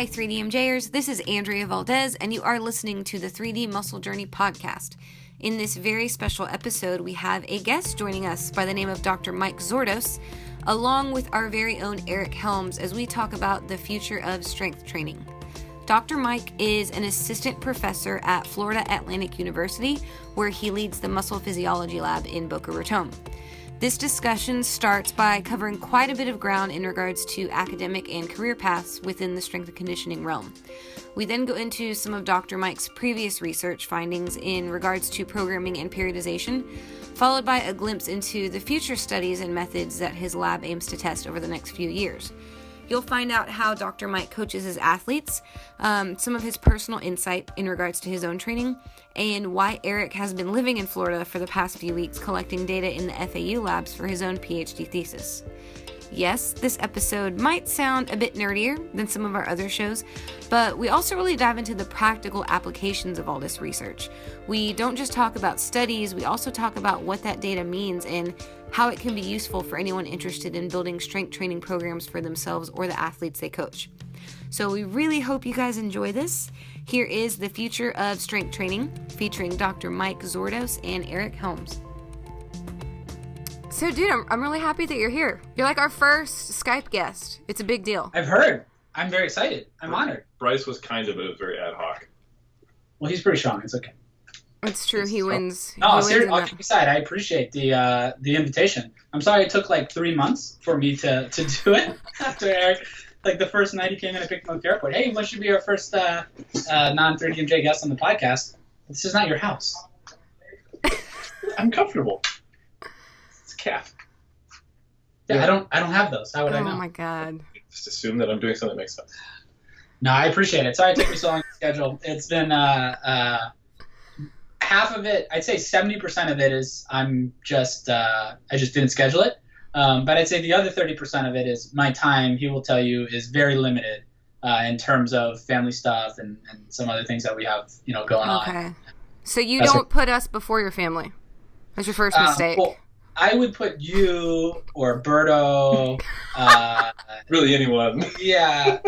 Hi 3DMJers, this is Andrea Valdez, and you are listening to the 3D Muscle Journey podcast. In this very special episode, we have a guest joining us by the name of Dr. Mike Zourdos, along with our very own Eric Helms, as we talk about the future of strength training. Dr. Mike is an assistant professor at Florida Atlantic University, where he leads the muscle physiology lab in Boca Raton. This discussion starts by covering quite a bit of ground in regards to academic and career paths within the strength and conditioning realm. We then go into some of Dr. Mike's previous research findings in regards to programming and periodization, followed by a glimpse into the future studies and methods that his lab aims to test over the next few years. You'll find out how Dr. Mike coaches his athletes, some of his personal insight in regards to his own training, and why Eric has been living in Florida for the past few weeks collecting data in the FAU labs for his own PhD thesis. Yes, this episode might sound a bit nerdier than some of our other shows, but we also really dive into the practical applications of all this research. We don't just talk about studies, we also talk about what that data means and how it can be useful for anyone interested in building strength training programs for themselves or the athletes they coach. So we really hope you guys enjoy this. Here is the future of strength training, featuring Dr. Mike Zourdos and Eric Helms. So, dude, I'm really happy that you're here. You're like our first Skype guest. It's a big deal. I've heard. I'm very excited. I'm honored. Bryce was kind of, but it was very ad hoc. Well, he's pretty strong. It's okay. It's true. He wins. No, seriously, all kidding aside, I appreciate the invitation. I'm sorry it took like 3 months for me to do it after Eric. Like the first night he came in and picked me up at the airport. Hey, what should be our first non-3DMJ guest on the podcast? This is not your house. I'm comfortable. It's a cat. Yeah, I don't have those. How would I know? Oh my god. Just assume that I'm doing something that makes sense. No, I appreciate it. Sorry it took me so long to schedule. It's been half of it, I'd say 70% of it is I just didn't schedule it. But I'd say the other 30% of it is my time, he will tell you, is very limited in terms of family stuff and some other things that we have, going on. Okay. So you don't put us before your family. That's your first mistake. Well, I would put you or Berto. Really anyone. Yeah.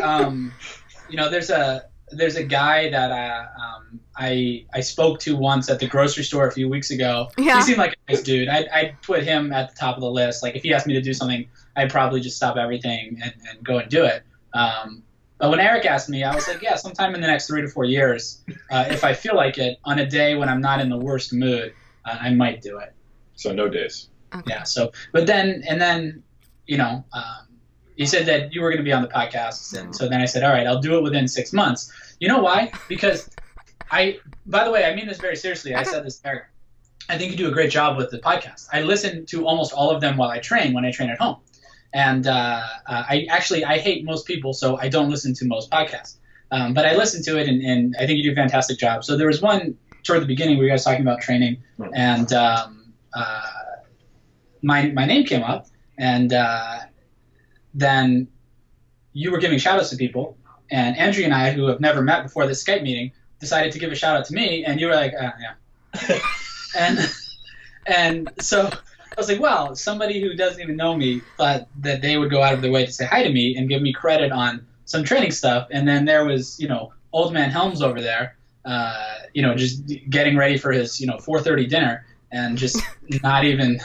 There's a guy that I spoke to once at the grocery store a few weeks ago. Yeah. He seemed like a nice dude. I'd put him at the top of the list. Like if he asked me to do something, I'd probably just stop everything and go and do it. But when Eric asked me, I was like, yeah, sometime in the next 3 to 4 years, if I feel like it, on a day when I'm not in the worst mood, I might do it. So no days. Okay. Yeah. So, but then, you said that you were going to be on the podcast, and so then I said, all right, I'll do it within 6 months. You know why? Because by the way, I mean this very seriously. I said this to Eric. I think you do a great job with the podcast. I listen to almost all of them when I train at home. And I hate most people, so I don't listen to most podcasts. But I listen to it, and I think you do a fantastic job. So there was one toward the beginning where you guys talking about training, and my name came up, and then you were giving shout-outs to people, and Andrea and I, who have never met before this Skype meeting, decided to give a shout-out to me, and you were like, yeah. and so I was like, well, somebody who doesn't even know me thought that they would go out of their way to say hi to me and give me credit on some training stuff, and then there was, old man Helms over there, just getting ready for his, 4:30 dinner, and just not even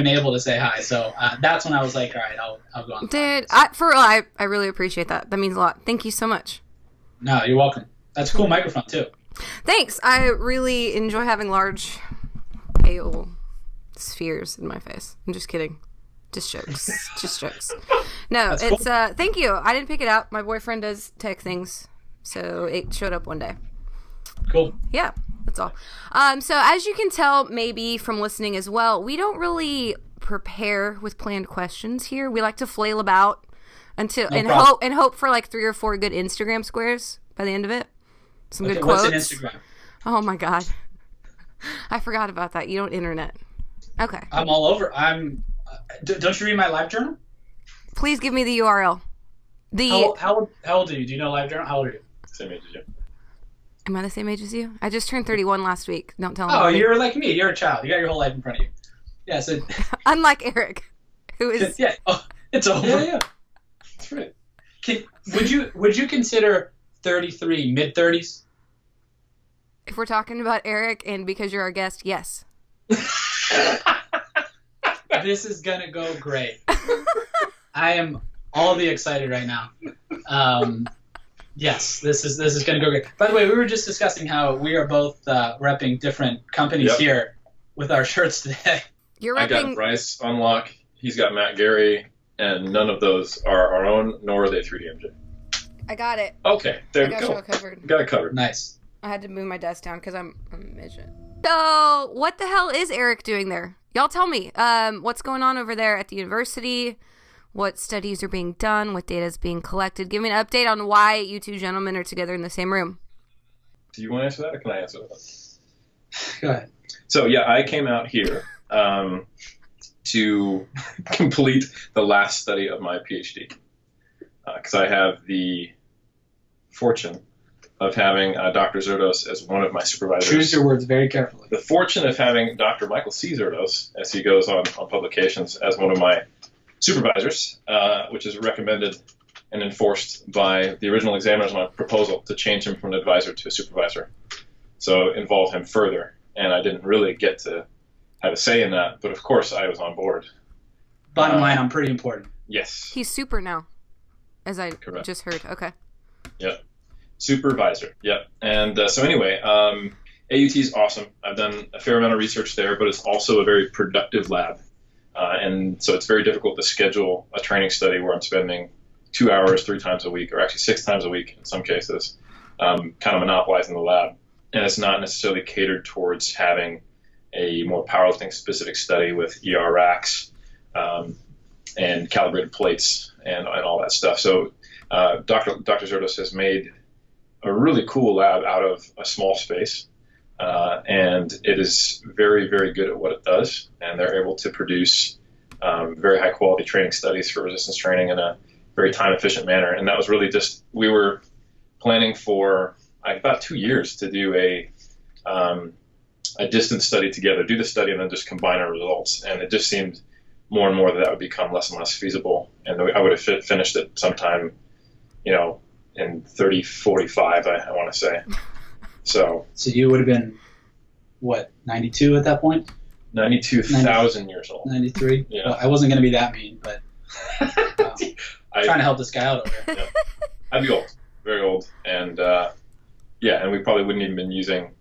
able to say hi. So that's when I was like, all right, I'll go on. Dude, I really appreciate that. That means a lot. Thank you so much. No, you're welcome. That's a cool microphone too. Thanks. I really enjoy having large, pale spheres in my face. I'm just kidding. Just jokes. Just jokes. No, That's it's cool. Thank you. I didn't pick it up. My boyfriend does tech things, so it showed up one day. Cool. Yeah, that's all. So as you can tell, maybe from listening as well, we don't really prepare with planned questions here. We like to flail about and hope for like 3 or 4 good Instagram squares by the end of it. Some good quotes. What's an Instagram? Oh my god, I forgot about that. You don't internet. Okay. I'm all over. Don't you read my live journal? Please give me the URL. How old are you? Do you know live journal? How old are you? Same age as you. Am I the same age as you? I just turned 31 last week. Don't tell me. Oh, you're like me. You're a child. You got your whole life in front of you. Yeah. So unlike Eric, who is yeah. Oh, it's over. Yeah. That's right. Would you consider 33 mid-30s? If we're talking about Eric and because you're our guest, yes. This is gonna go great. I am all the excited right now. Yes, this is gonna go great. By the way, we were just discussing how we are both repping different companies here with our shirts today. You're I repping... got Bryce on lock. He's got Matt Gary, and none of those are our own, nor are they 3DMJ. I got it. Okay, there I we got go. you all covered. Got it covered. Nice. I had to move my desk down because I'm a midget. So, what the hell is Eric doing there? Y'all tell me. What's going on over there at the university? What studies are being done? What data is being collected? Give me an update on why you two gentlemen are together in the same room. Do you want to answer that, or can I answer that? Go ahead. So, yeah, I came out here to complete the last study of my PhD. Because I have the fortune of having Dr. Zourdos as one of my supervisors. Choose your words very carefully. The fortune of having Dr. Michael C. Zourdos, as he goes on publications, as one of my supervisors, which is recommended and enforced by the original examiners on my proposal to change him from an advisor to a supervisor. So involve him further. And I didn't really get to have a say in that, but of course I was on board. Bottom line, I'm pretty important. Yes. He's super now, as I Correct. just heard. Okay. Yep. Supervisor. Yep. And so anyway, AUT is awesome. I've done a fair amount of research there, but it's also a very productive lab. And so it's very difficult to schedule a training study where I'm spending 2 hours 3 times a week, or actually 6 times a week in some cases, kind of monopolizing the lab. And it's not necessarily catered towards having a more powerlifting specific study with ER racks and calibrated plates and all that stuff. So Dr. Zourdos has made a really cool lab out of a small space, and it is very, very good at what it does, and they're able to produce very high quality training studies for resistance training in a very time efficient manner. And that was really just, we were planning for about 2 years to do a distance study together, do the study and then just combine our results, and it just seemed more and more that would become less and less feasible, and I would have finished it sometime, in 45, I want to say. So you would have been, what, 92 at that point? 92,000 years old. 93? Yeah. Well, I wasn't going to be that mean, but trying to help this guy out over here. Yeah. I'd be old, very old, and and we probably wouldn't even been using,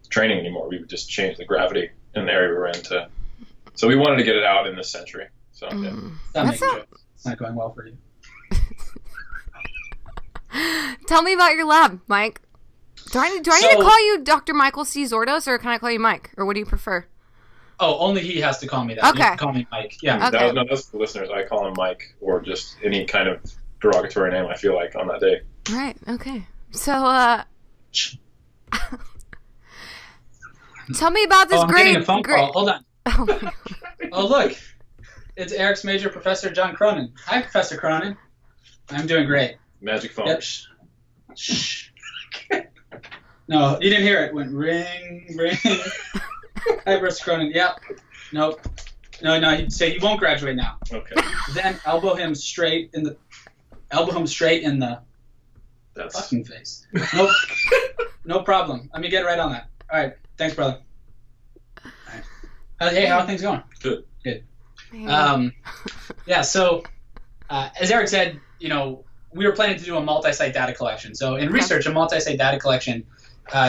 training anymore. We would just change the gravity in the area we were in to. So we wanted to get it out in this century. So It's not going well for you. Tell me about your lab, Mike. Do I need to call you Dr. Michael C. Zourdos, or can I call you Mike, or what do you prefer? Oh, only he has to call me that. Okay. You can call me Mike. Yeah. Okay. That's for listeners. I call him Mike, or just any kind of derogatory name I feel like on that day. Right. Okay. So, tell me about this I'm great. getting a phone call. Hold on. Oh, my God. Oh, look. It's Eric's major professor, John Cronin. Hi, Professor Cronin. I'm doing great. Magic phone. Yep. Shh. No, you didn't hear it. It went ring, ring. Hi, Professor Cronin. Yep. Nope. No, he'd say he won't graduate now. Okay. Then elbow him straight in the That's fucking face. Nope. No problem. Let me get right on that. All right. Thanks, brother. All right. Hey, how are things going? good. So as Eric said, we were planning to do a multi-site data collection. So in research, a multi-site data collection,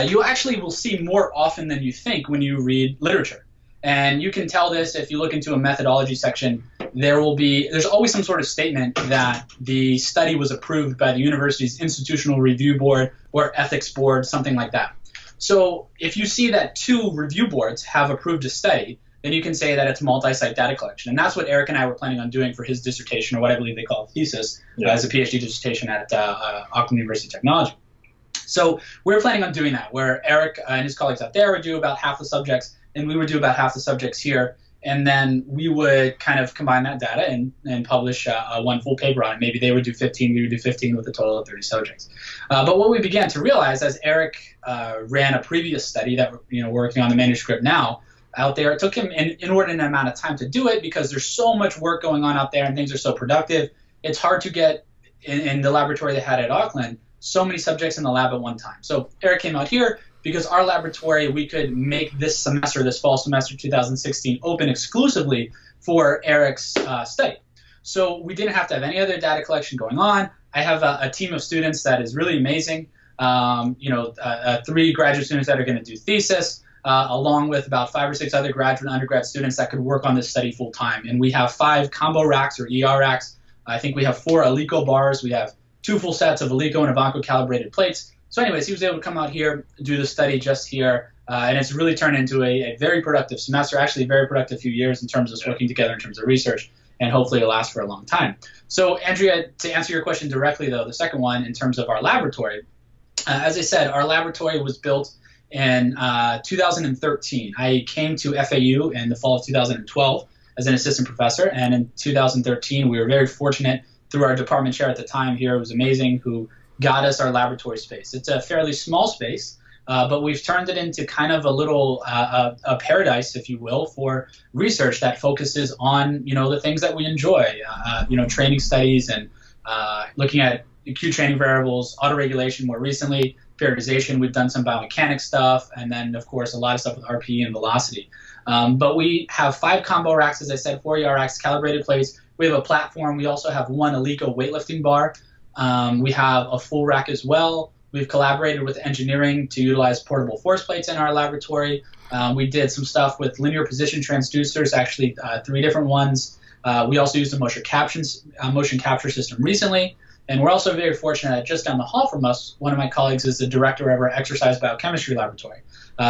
you actually will see more often than you think when you read literature. And you can tell this if you look into a methodology section. There's always some sort of statement that the study was approved by the university's institutional review board or ethics board, something like that. So if you see that 2 review boards have approved a study, then you can say that it's multi-site data collection. And that's what Eric and I were planning on doing for his dissertation, or what I believe they call a thesis, as a PhD dissertation at Auckland University of Technology. So we were planning on doing that, where Eric and his colleagues out there would do about half the subjects, and we would do about half the subjects here. And then we would kind of combine that data and publish one full paper on it. Maybe they would do 15, we would do 15 with a total of 30 subjects. But what we began to realize, as Eric ran a previous study that we're working on the manuscript now out there, it took him an inordinate amount of time to do it because there's so much work going on out there and things are so productive. It's hard to get in the laboratory they had at Auckland, so many subjects in the lab at one time. So Eric came out here because our laboratory, we could make this semester, this fall semester 2016, open exclusively for Eric's study. So we didn't have to have any other data collection going on. I have a team of students that is really amazing. 3 graduate students that are going to do thesis, along with about 5 or 6 other graduate and undergrad students that could work on this study full time. And we have 5 combo racks or ER racks. I think we have 4 Alico bars. We have 2 full sets of Alico and Ivanco calibrated plates. So anyways, he was able to come out here, do the study just here, and it's really turned into a very productive semester, actually a very productive few years in terms of us working together in terms of research, and hopefully it'll last for a long time. So Andrea, to answer your question directly though, the second one in terms of our laboratory, as I said, our laboratory was built in 2013. I came to FAU in the fall of 2012 as an assistant professor, and in 2013 we were very fortunate through our department chair at the time here, it was amazing, who got us our laboratory space. It's a fairly small space, but we've turned it into kind of a little a paradise, if you will, for research that focuses on, the things that we enjoy, training studies and looking at acute training variables, autoregulation more recently, periodization. We've done some biomechanics stuff, and then, of course, a lot of stuff with RPE and velocity. But we have 5 combo racks, as I said, 4 ER racks, calibrated plates. We have a platform. We also have 1 Alico weightlifting bar. We have a full rack as well. We've collaborated with engineering to utilize portable force plates in our laboratory. We did some stuff with linear position transducers, actually 3 different ones. We also used a motion capture system recently. And we're also very fortunate that just down the hall from us, one of my colleagues is the director of our exercise biochemistry laboratory.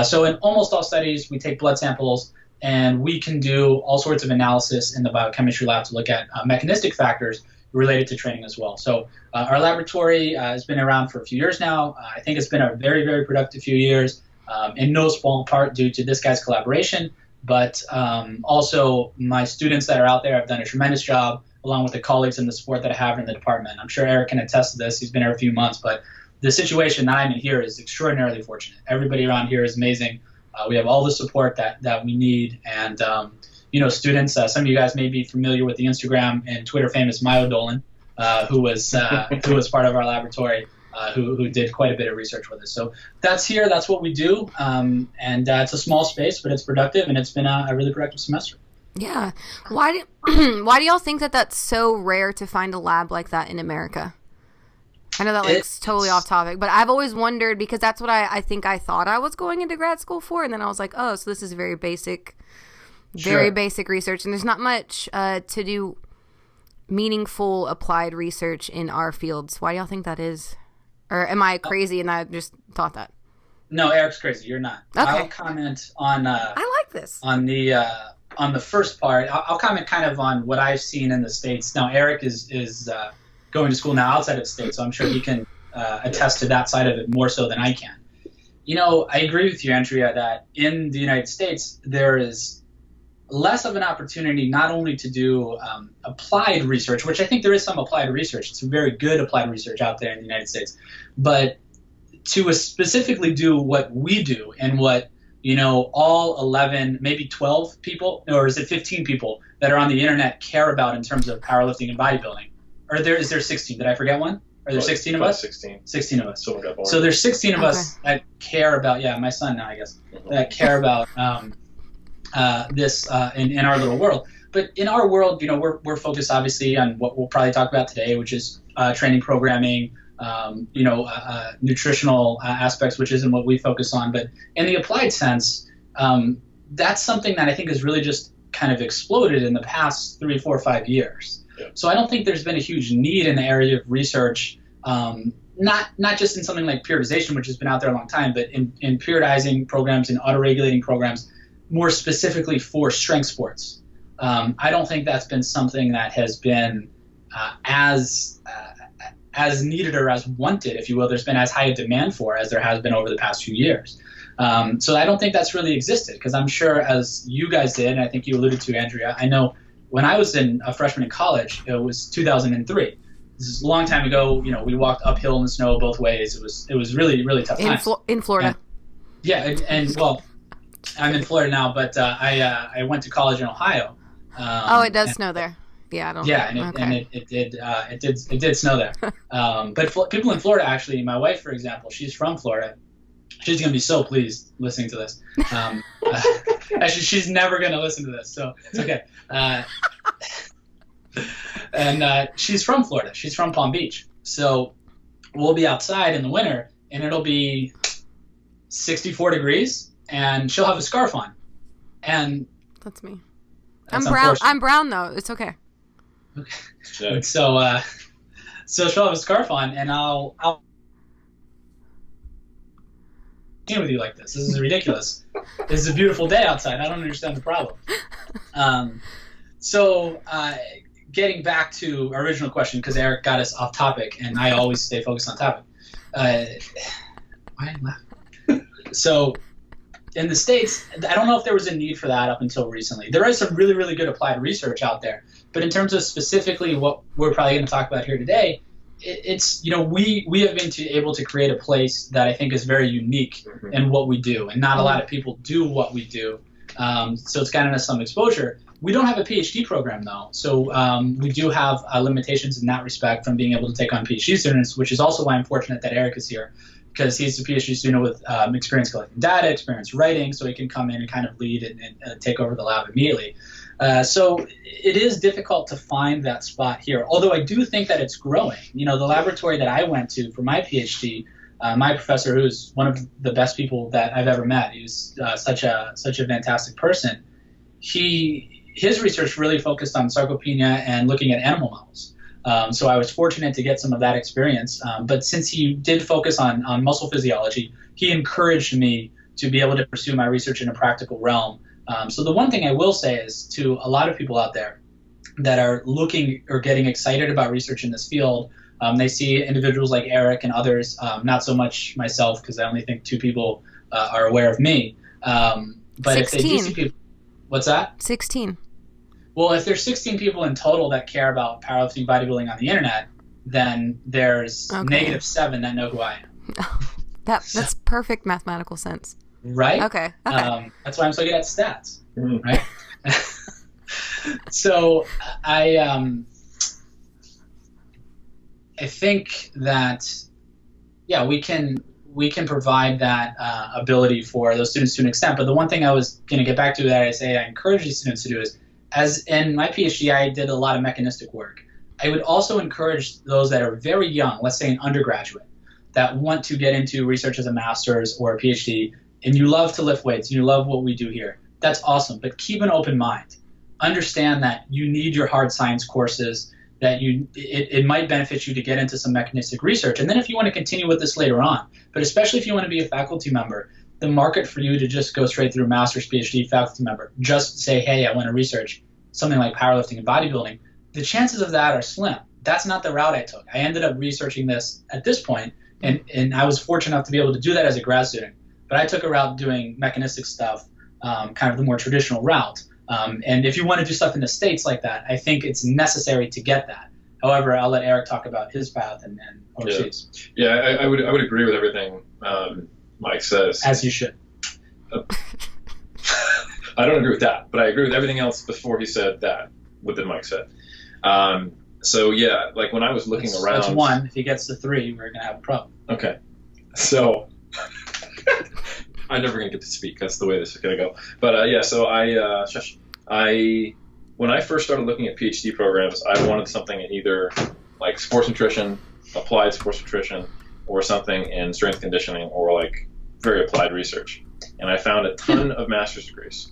So in almost all studies, we take blood samples, and we can do all sorts of analysis in the biochemistry lab to look at mechanistic factors related to training as well. So our laboratory has been around for a few years now. I think it's been a very, very productive few years, in no small part due to this guy's collaboration, but also my students that are out there have done a tremendous job, along with the colleagues and the support that I have in the department. I'm sure Eric can attest to this. He's been here a few months, but the situation that I'm in here is extraordinarily fortunate. Everybody around here is amazing. We have all the support that we need, and students. Some of you guys may be familiar with the Instagram and Twitter famous Myo Dolan, who was part of our laboratory, who did quite a bit of research with us. So that's here. That's what we do, and it's a small space, but it's productive, and it's been a really productive semester. Yeah. Why do y'all think that that's so rare to find a lab like that in America? I know that it's totally off topic, but I've always wondered, because that's what I think I thought I was going into grad school for, and then I was like, oh, so this is very basic research, and there's not much to do meaningful applied research in our fields. Why do y'all think that is? Or am I crazy and I just thought that? No, Eric's crazy. You're not. Okay. I'll comment on. I like this. On the first part, I'll comment kind of on what I've seen in the States. Now, Eric is going to school now outside of the States, so I'm sure he can attest to that side of it more so than I can. I agree with you, Andrea, that in the United States, there is less of an opportunity not only to do applied research, which I think there is some applied research. It's very good applied research out there in the United States, but to specifically do what we do and what all 11, maybe 12 people, or is it 15 people that are on the internet care about in terms of powerlifting and bodybuilding? Or is there 16? Did I forget one? Are there 16 of us? 16 of us. So there's 16 of us that care about, my son now, I guess, that care about this in our little world. But in our world, we're focused obviously on what we'll probably talk about today, which is training programming, nutritional aspects, which isn't what we focus on. But in the applied sense, that's something that I think has really just kind of exploded in the past 3, 4, 5 years. Yeah. So I don't think there's been a huge need in the area of research, not just in something like periodization, which has been out there a long time, but in periodizing programs and autoregulating programs, more specifically for strength sports. I don't think that's been something that has been as needed or as wanted, if you will. There's been as high a demand for as there has been over the past few years. So I don't think that's really existed, because I'm sure, as you guys did, and I think you alluded to, Andrea, I know when I was a freshman in college, it was 2003. This is a long time ago. We walked uphill in the snow both ways. It was really, really tough times. In Florida. And well, I'm in Florida now, but I went to college in Ohio. It does snow there. Yeah, I don't. Yeah, and it did snow there. But people in Florida, actually, my wife, for example, she's from Florida. She's gonna be so pleased listening to this. Actually, she's never gonna listen to this, so it's okay. And she's from Florida. She's from Palm Beach. So we'll be outside in the winter, and it'll be 64 degrees, and she'll have a scarf on. And that's me. That's I'm brown. I'm brown though. It's okay. Okay. So she'll have a scarf on, and I'll with you like this. This is ridiculous. This is a beautiful day outside. I don't understand the problem. So getting back to our original question, because Eric got us off topic, and I always stay focused on topic. Why am I laughing? So in the States, I don't know if there was a need for that up until recently. There is some really, really good applied research out there. But in terms of specifically what we're probably going to talk about here today, it's, we have been able to create a place that I think is very unique in what we do. And not a lot of people do what we do. So it's gotten us some exposure. We don't have a PhD program, though. So we do have limitations in that respect from being able to take on PhD students, which is also why I'm fortunate that Eric is here, because he's a PhD student with experience collecting data, experience writing, so he can come in and kind of lead and take over the lab immediately. So it is difficult to find that spot here, although I do think that it's growing. The laboratory that I went to for my PhD, my professor, who's one of the best people that I've ever met, he was such a fantastic person. His research really focused on sarcopenia and looking at animal models. So I was fortunate to get some of that experience. But since he did focus on muscle physiology, he encouraged me to be able to pursue my research in a practical realm. So the one thing I will say is to a lot of people out there that are looking or getting excited about research in this field, they see individuals like Eric and others, not so much myself, because I only think 2 people are aware of me. But 16. If they do see people, what's that? 16. Well, if there's 16 people in total that care about powerlifting, bodybuilding on the internet, then there's -7 that know who I am. That's perfect mathematical sense. Right? Okay. That's why I'm so good at stats. Right? So I think that, we can provide that ability for those students to an extent. But the one thing I was going to get back to that I encourage these students to do is, as in my PhD, I did a lot of mechanistic work. I would also encourage those that are very young, let's say an undergraduate, that want to get into research as a master's or a PhD, and you love to lift weights, and you love what we do here. That's awesome, but keep an open mind. Understand that you need your hard science courses, that it might benefit you to get into some mechanistic research. And then if you want to continue with this later on, but especially if you want to be a faculty member, the market for you to just go straight through master's, PhD, faculty member, just say, hey, I want to research something like powerlifting and bodybuilding, the chances of that are slim. That's not the route I took. I ended up researching this at this point, and I was fortunate enough to be able to do that as a grad student. But I took a route doing mechanistic stuff, kind of the more traditional route. And if you want to do stuff in the States like that, I think it's necessary to get that. However, I'll let Eric talk about his path and overseas. Yeah, I would agree with everything Mike says. As you should. I don't agree with that, but I agree with everything else before he said that, what Mike said. So yeah, like when I was looking around. That's 1. If he gets to 3, we're gonna have a problem. Okay, so I'm never gonna get to speak. That's the way this is gonna go. But so when I first started looking at PhD programs, I wanted something in either like sports nutrition, applied sports nutrition, or something in strength conditioning, or like very applied research. And I found a ton of master's degrees,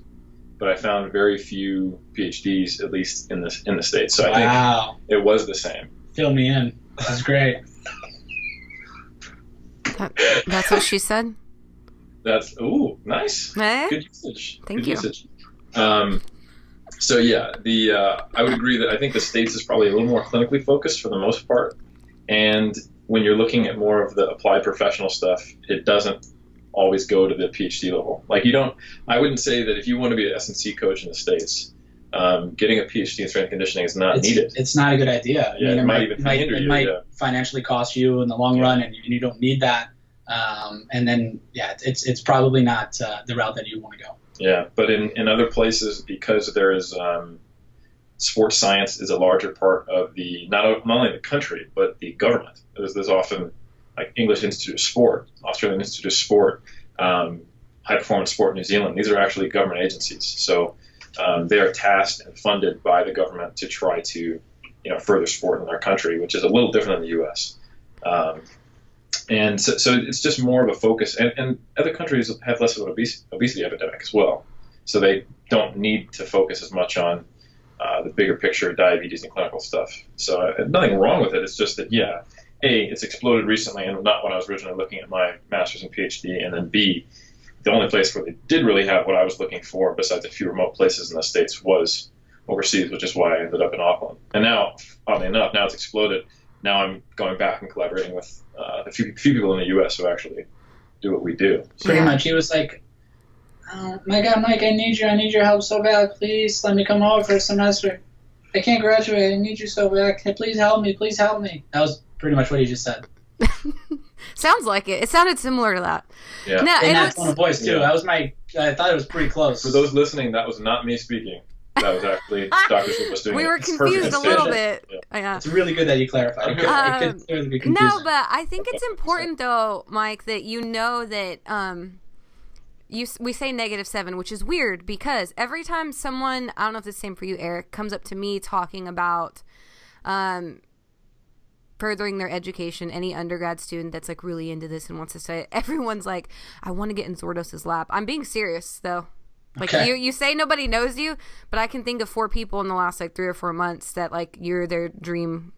but I found very few PhDs, at least in the States. So I think it was the same. Fill me in. This is great. That's what she said? That's, nice. Good usage. Thank you. Usage. So yeah, I would agree that I think the States is probably a little more clinically focused for the most part. And when you're looking at more of the applied professional stuff, it doesn't always go to the PhD level. Like I wouldn't say that if you want to be an S&C coach in the States, getting a PhD in strength conditioning is not needed. It's not a good idea. Yeah, it might hinder you. It might financially cost you in the long run, and you don't need that. And then, it's probably not the route that you want to go. Yeah, but in other places, because there is sports science is a larger part of the not only the country but the government. There's often like English Institute of Sport, Australian Institute of Sport, High Performance Sport New Zealand. These are actually government agencies, so they are tasked and funded by the government to try to further sport in our country, which is a little different in the U.S. And so it's just more of a focus, and other countries have less of an obesity epidemic as well, so they don't need to focus as much on the bigger picture of diabetes and clinical stuff. So nothing wrong with it. It's just that, A, it's exploded recently and not when I was originally looking at my master's and PhD, and then B, the only place where they did really have what I was looking for, besides a few remote places in the States, was overseas, which is why I ended up in Auckland. And now, oddly enough, now it's exploded. Now I'm going back and collaborating with a few people in the U.S. who actually do what we do. Pretty much. He was like, oh, my God, Mike, I need your help so bad. Please let me come over for a semester. I can't graduate. I need you so bad. Please help me. Please help me. That was pretty much what he just said. Sounds like it. It sounded similar to that. Yeah. No, and that's one of the boys, too. Yeah. That was I thought it was pretty close. For those listening, that was not me speaking. That was actually Dr. Zupas doing it. We were It's confused perfect a little extension. bit. Yeah. It's really good that you clarified. It could clearly be confusing. No, but I think it's important, though, Mike, that you know that we say -7, which is weird because every time someone, I don't know if it's the same for you, Eric, comes up to me talking about furthering their education, any undergrad student that's like really into this and wants to study it, everyone's like, I want to get in Zourdos' lab. I'm being serious, though. Like, okay. you say nobody knows you, but I can think of 4 people in the last, 3 or 4 months that, you're their dream,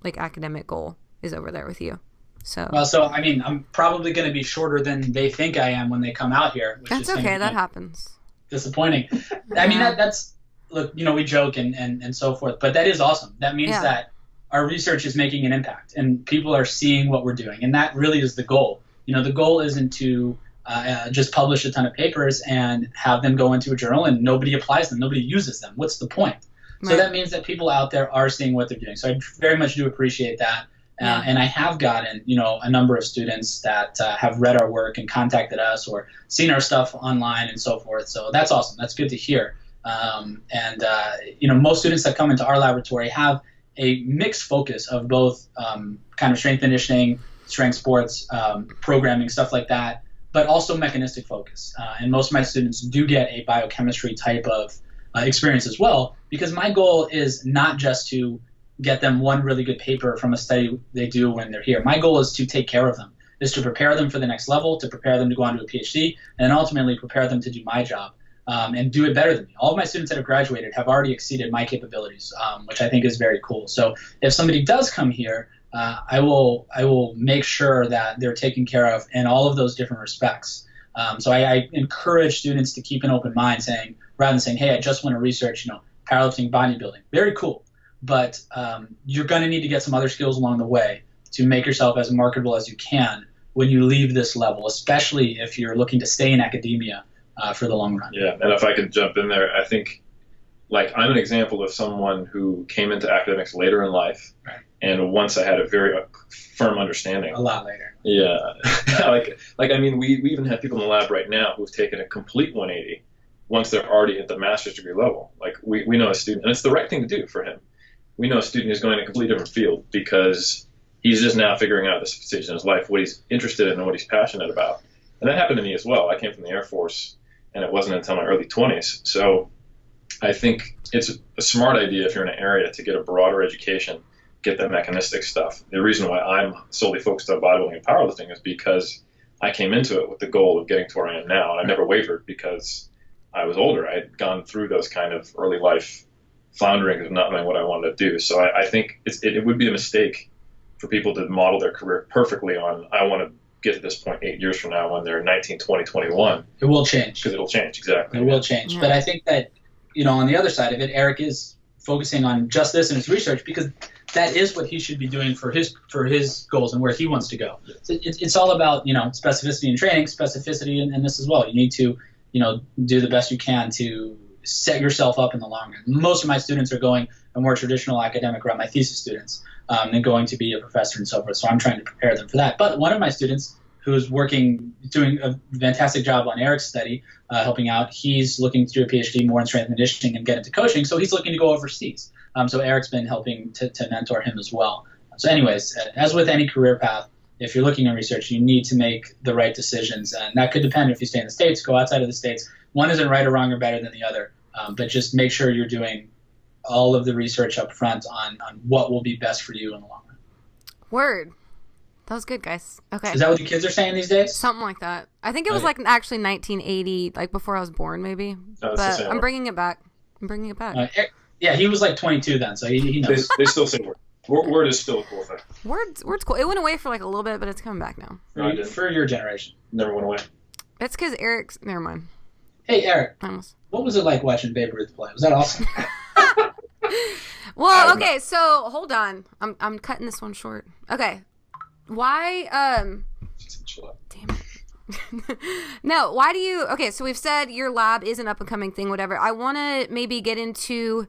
academic goal is over there with you. So. Well, I mean, I'm probably going to be shorter than they think I am when they come out here. Which That's is okay. That happens. Disappointing. I mean, that's, look, we joke and so forth, but that is awesome. That means that our research is making an impact and people are seeing what we're doing. And that really is the goal. The goal isn't to just publish a ton of papers and have them go into a journal and nobody applies them, nobody uses them. What's the point? Right. So that means that people out there are seeing what they're doing. So I very much do appreciate that. And I have gotten, a number of students that have read our work and contacted us or seen our stuff online and so forth. So that's awesome. That's good to hear. Most students that come into our laboratory have a mixed focus of both kind of strength conditioning, strength sports, programming, stuff like that, but also mechanistic focus. And most of my students do get a biochemistry type of experience as well, because my goal is not just to get them one really good paper from a study they do when they're here. My goal is to take care of them, is to prepare them for the next level, to prepare them to go on to a PhD, and ultimately prepare them to do my job and do it better than me. All of my students that have graduated have already exceeded my capabilities, which I think is very cool. So if somebody does come here, I will make sure that they're taken care of in all of those different respects. So I encourage students to keep an open mind, rather than saying, hey, I just want to research, powerlifting, bodybuilding. Very cool. But you're going to need to get some other skills along the way to make yourself as marketable as you can when you leave this level, especially if you're looking to stay in academia for the long run. Yeah, and if I could jump in there, I think, I'm an example of someone who came into academics later in life, right. And once I had a very firm understanding. A lot later. Yeah. I mean, we even have people in the lab right now who've taken a complete 180 once they're already at the master's degree level. We know a student, and it's the right thing to do for him. We know a student who's going in a completely different field because he's just now figuring out this stage in his life, what he's interested in and what he's passionate about. And that happened to me as well. I came from the Air Force, and it wasn't until my early 20s. So I think it's a smart idea if you're in an area to get a broader education, get that mechanistic stuff. The reason why I'm solely focused on bodybuilding and powerlifting is because I came into it with the goal of getting to where I am now, and I never wavered because I was older. I had gone through those kind of early life floundering of not knowing what I wanted to do. So I think it would be a mistake for people to model their career perfectly on, I want to get to this point 8 years from now when they're 19, 20, 21. It will change. Because it'll change, exactly. It will change. Yeah. But I think that, on the other side of it, Eric is focusing on just this in his research because that is what he should be doing for his goals and where he wants to go. So it's all about, specificity in training, specificity in this as well. You need to, do the best you can to set yourself up in the long run. Most of my students are going a more traditional academic route, my thesis students, than going to be a professor and so forth. So I'm trying to prepare them for that. But one of my students who's doing a fantastic job on Eric's study, helping out. He's looking to do a PhD more in strength and conditioning and get into coaching, so he's looking to go overseas. So Eric's been helping to mentor him as well. So anyways, as with any career path, if you're looking at research, you need to make the right decisions. And that could depend if you stay in the States, go outside of the States. One isn't right or wrong or better than the other. But just make sure you're doing all of the research up front on what will be best for you in the long run. Word. That was good, guys. Okay. Is that what the kids are saying these days? Something like that. I think it was like actually 1980, like before I was born, maybe. Oh, but I'm bringing it back. Yeah, he was like 22 then, so he knows. They still say word. Word is still a cool thing. Word's cool. It went away for like a little bit, but it's coming back now. No, for your generation. Never went away. It's because Eric's... Never mind. Hey, Eric. Almost. What was it like watching Babe Ruth play? Was that awesome? Well, okay, so hold on. I'm cutting this one short. Okay. Why, damn it. No, why do you, okay, so we've said your lab is an up-and-coming thing, whatever. I want to maybe get into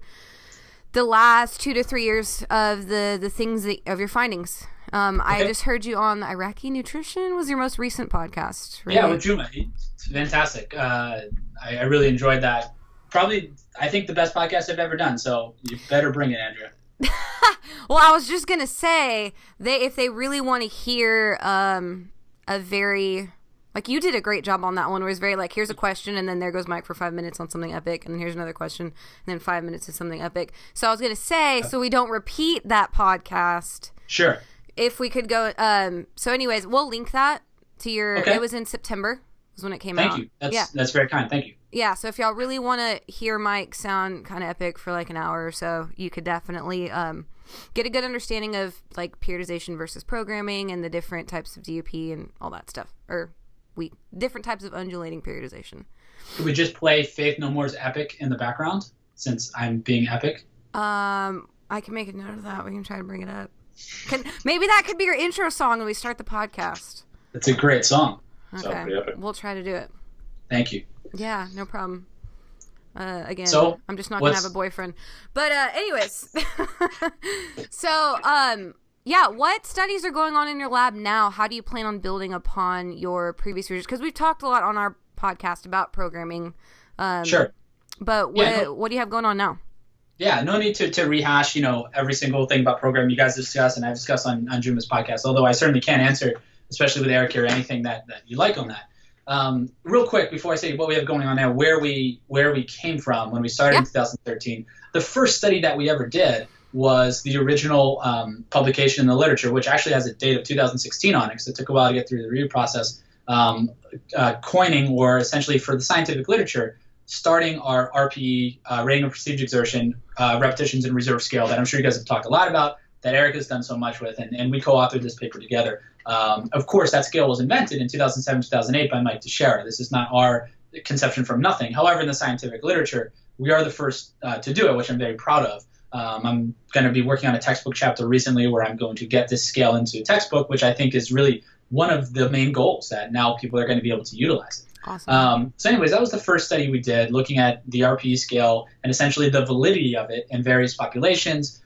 the last 2 to 3 years of the things of your findings. Okay. I just heard you on the Iraki nutrition was your most recent podcast, right? Yeah, with Juma. It's fantastic. I really enjoyed that. Probably, I think, the best podcast I've ever done, so you better bring it, Andrea. Well, I was just going to say, if they really want to hear a very... Like, you did a great job on that one, where it's very, like, here's a question, and then there goes Mike for 5 minutes on something epic, and then here's another question, and then 5 minutes is something epic. So I was going to say, so we don't repeat that podcast. Sure. If we could go... so anyways, we'll link that to your... Okay. It was in September, was when it came out. Thank you. That's very kind. Thank you. Yeah, so if y'all really want to hear Mike sound kind of epic for, like, an hour or so, you could definitely get a good understanding of, like, periodization versus programming and the different types of DUP and all that stuff. Or... different types of undulating periodization. Could we just play Faith No More's Epic in the background, since I'm being epic? I can make a note of that. We can try to bring it up. Maybe that could be your intro song when we start the podcast. It's a great song. Okay, we'll try to do it. Thank you. Yeah, no problem. Again, so, I'm just not going to have a boyfriend. But anyways. So, yeah, what studies are going on in your lab now? How do you plan on building upon your previous research? Because we've talked a lot on our podcast about programming. Sure. But what do you have going on now? Yeah, no need to rehash, every single thing about programming you guys discuss and I've discussed on Juma's podcast, although I certainly can't answer, especially with Eric here, anything that you like on that. Real quick, before I say what we have going on now, where we came from when we started in 2013, the first study that we ever did was the original publication in the literature, which actually has a date of 2016 on it, because it took a while to get through the review process, coining, or essentially for the scientific literature, starting our RPE, rating of perceived exertion, repetitions and reserve scale that I'm sure you guys have talked a lot about, that Eric has done so much with, and we co-authored this paper together. Of course, that scale was invented in 2007, 2008 by Mike Teixeira. This is not our conception from nothing. However, in the scientific literature, we are the first to do it, which I'm very proud of. I'm going to be working on a textbook chapter recently where I'm going to get this scale into a textbook, which I think is really one of the main goals that now people are going to be able to utilize it. Awesome. So anyways, that was the first study we did, looking at the RPE scale and essentially the validity of it in various populations.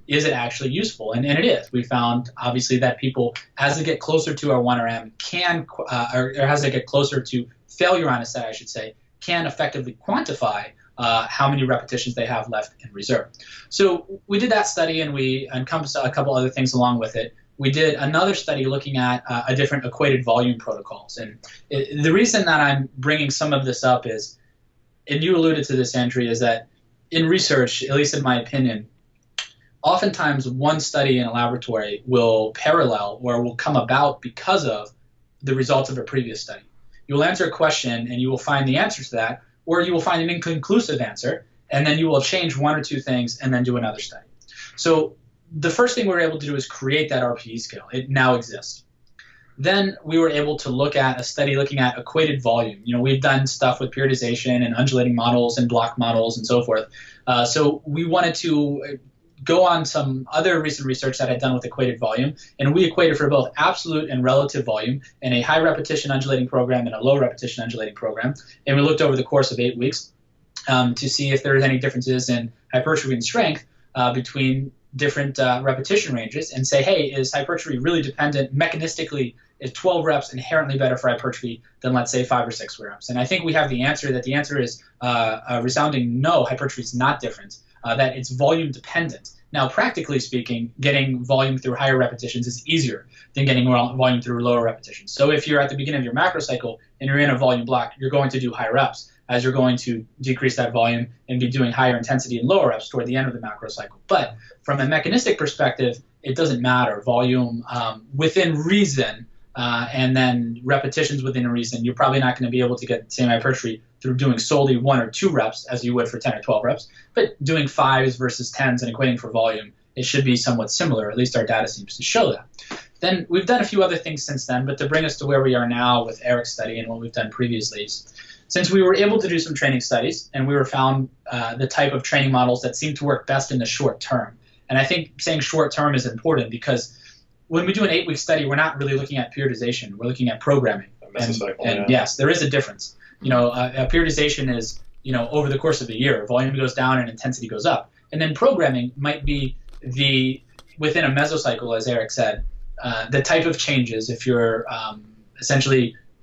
Is it actually useful? And it is. We found, obviously, that people, as they get closer to our 1RM, or as they get closer to failure on a set, I should say, can effectively quantify how many repetitions they have left in reserve. So we did that study, and we encompassed a couple other things along with it. We did another study looking at a different equated volume protocols. And the reason that I'm bringing some of this up is, and you alluded to this, Andrea, is that in research, at least in my opinion, oftentimes one study in a laboratory will parallel or will come about because of the results of a previous study. You will answer a question, and you will find the answer to that, or you will find an inconclusive answer, and then you will change one or two things and then do another study. So the first thing we were able to do is create that RPE scale. It now exists. Then we were able to look at a study looking at equated volume. We've done stuff with periodization and undulating models and block models and so forth. So we wanted to go on some other recent research that I'd done with equated volume, and we equated for both absolute and relative volume in a high repetition undulating program and a low repetition undulating program. And we looked over the course of 8 weeks to see if there was any differences in hypertrophy and strength between different repetition ranges, and say, hey, is hypertrophy really dependent mechanistically is 12 reps inherently better for hypertrophy than, let's say, 5 or 6 reps? And I think we have the answer that the answer is a resounding no. Hypertrophy is not different, that it's volume dependent. Now, practically speaking, getting volume through higher repetitions is easier than getting volume through lower repetitions. So if you're at the beginning of your macro cycle and you're in a volume block, you're going to do higher reps, as you're going to decrease that volume and be doing higher intensity and lower reps toward the end of the macro cycle. But from a mechanistic perspective, it doesn't matter. Volume within reason and then repetitions within reason, you're probably not going to be able to get the same hypertrophy through doing solely 1 or 2 reps as you would for 10 or 12 reps. But doing 5s versus 10s and equating for volume, it should be somewhat similar. At least our data seems to show that. Then we've done a few other things since then, but to bring us to where we are now with Eric's study and what we've done previously, since we were able to do some training studies and we were found the type of training models that seem to work best in the short term. And I think saying short term is important because when we do an 8-week study, we're not really looking at periodization. We're looking at programming. And yes, there is a difference. A periodization is, over the course of a year, volume goes down and intensity goes up. And then programming might be within a mesocycle, as Eric said, the type of changes. If you're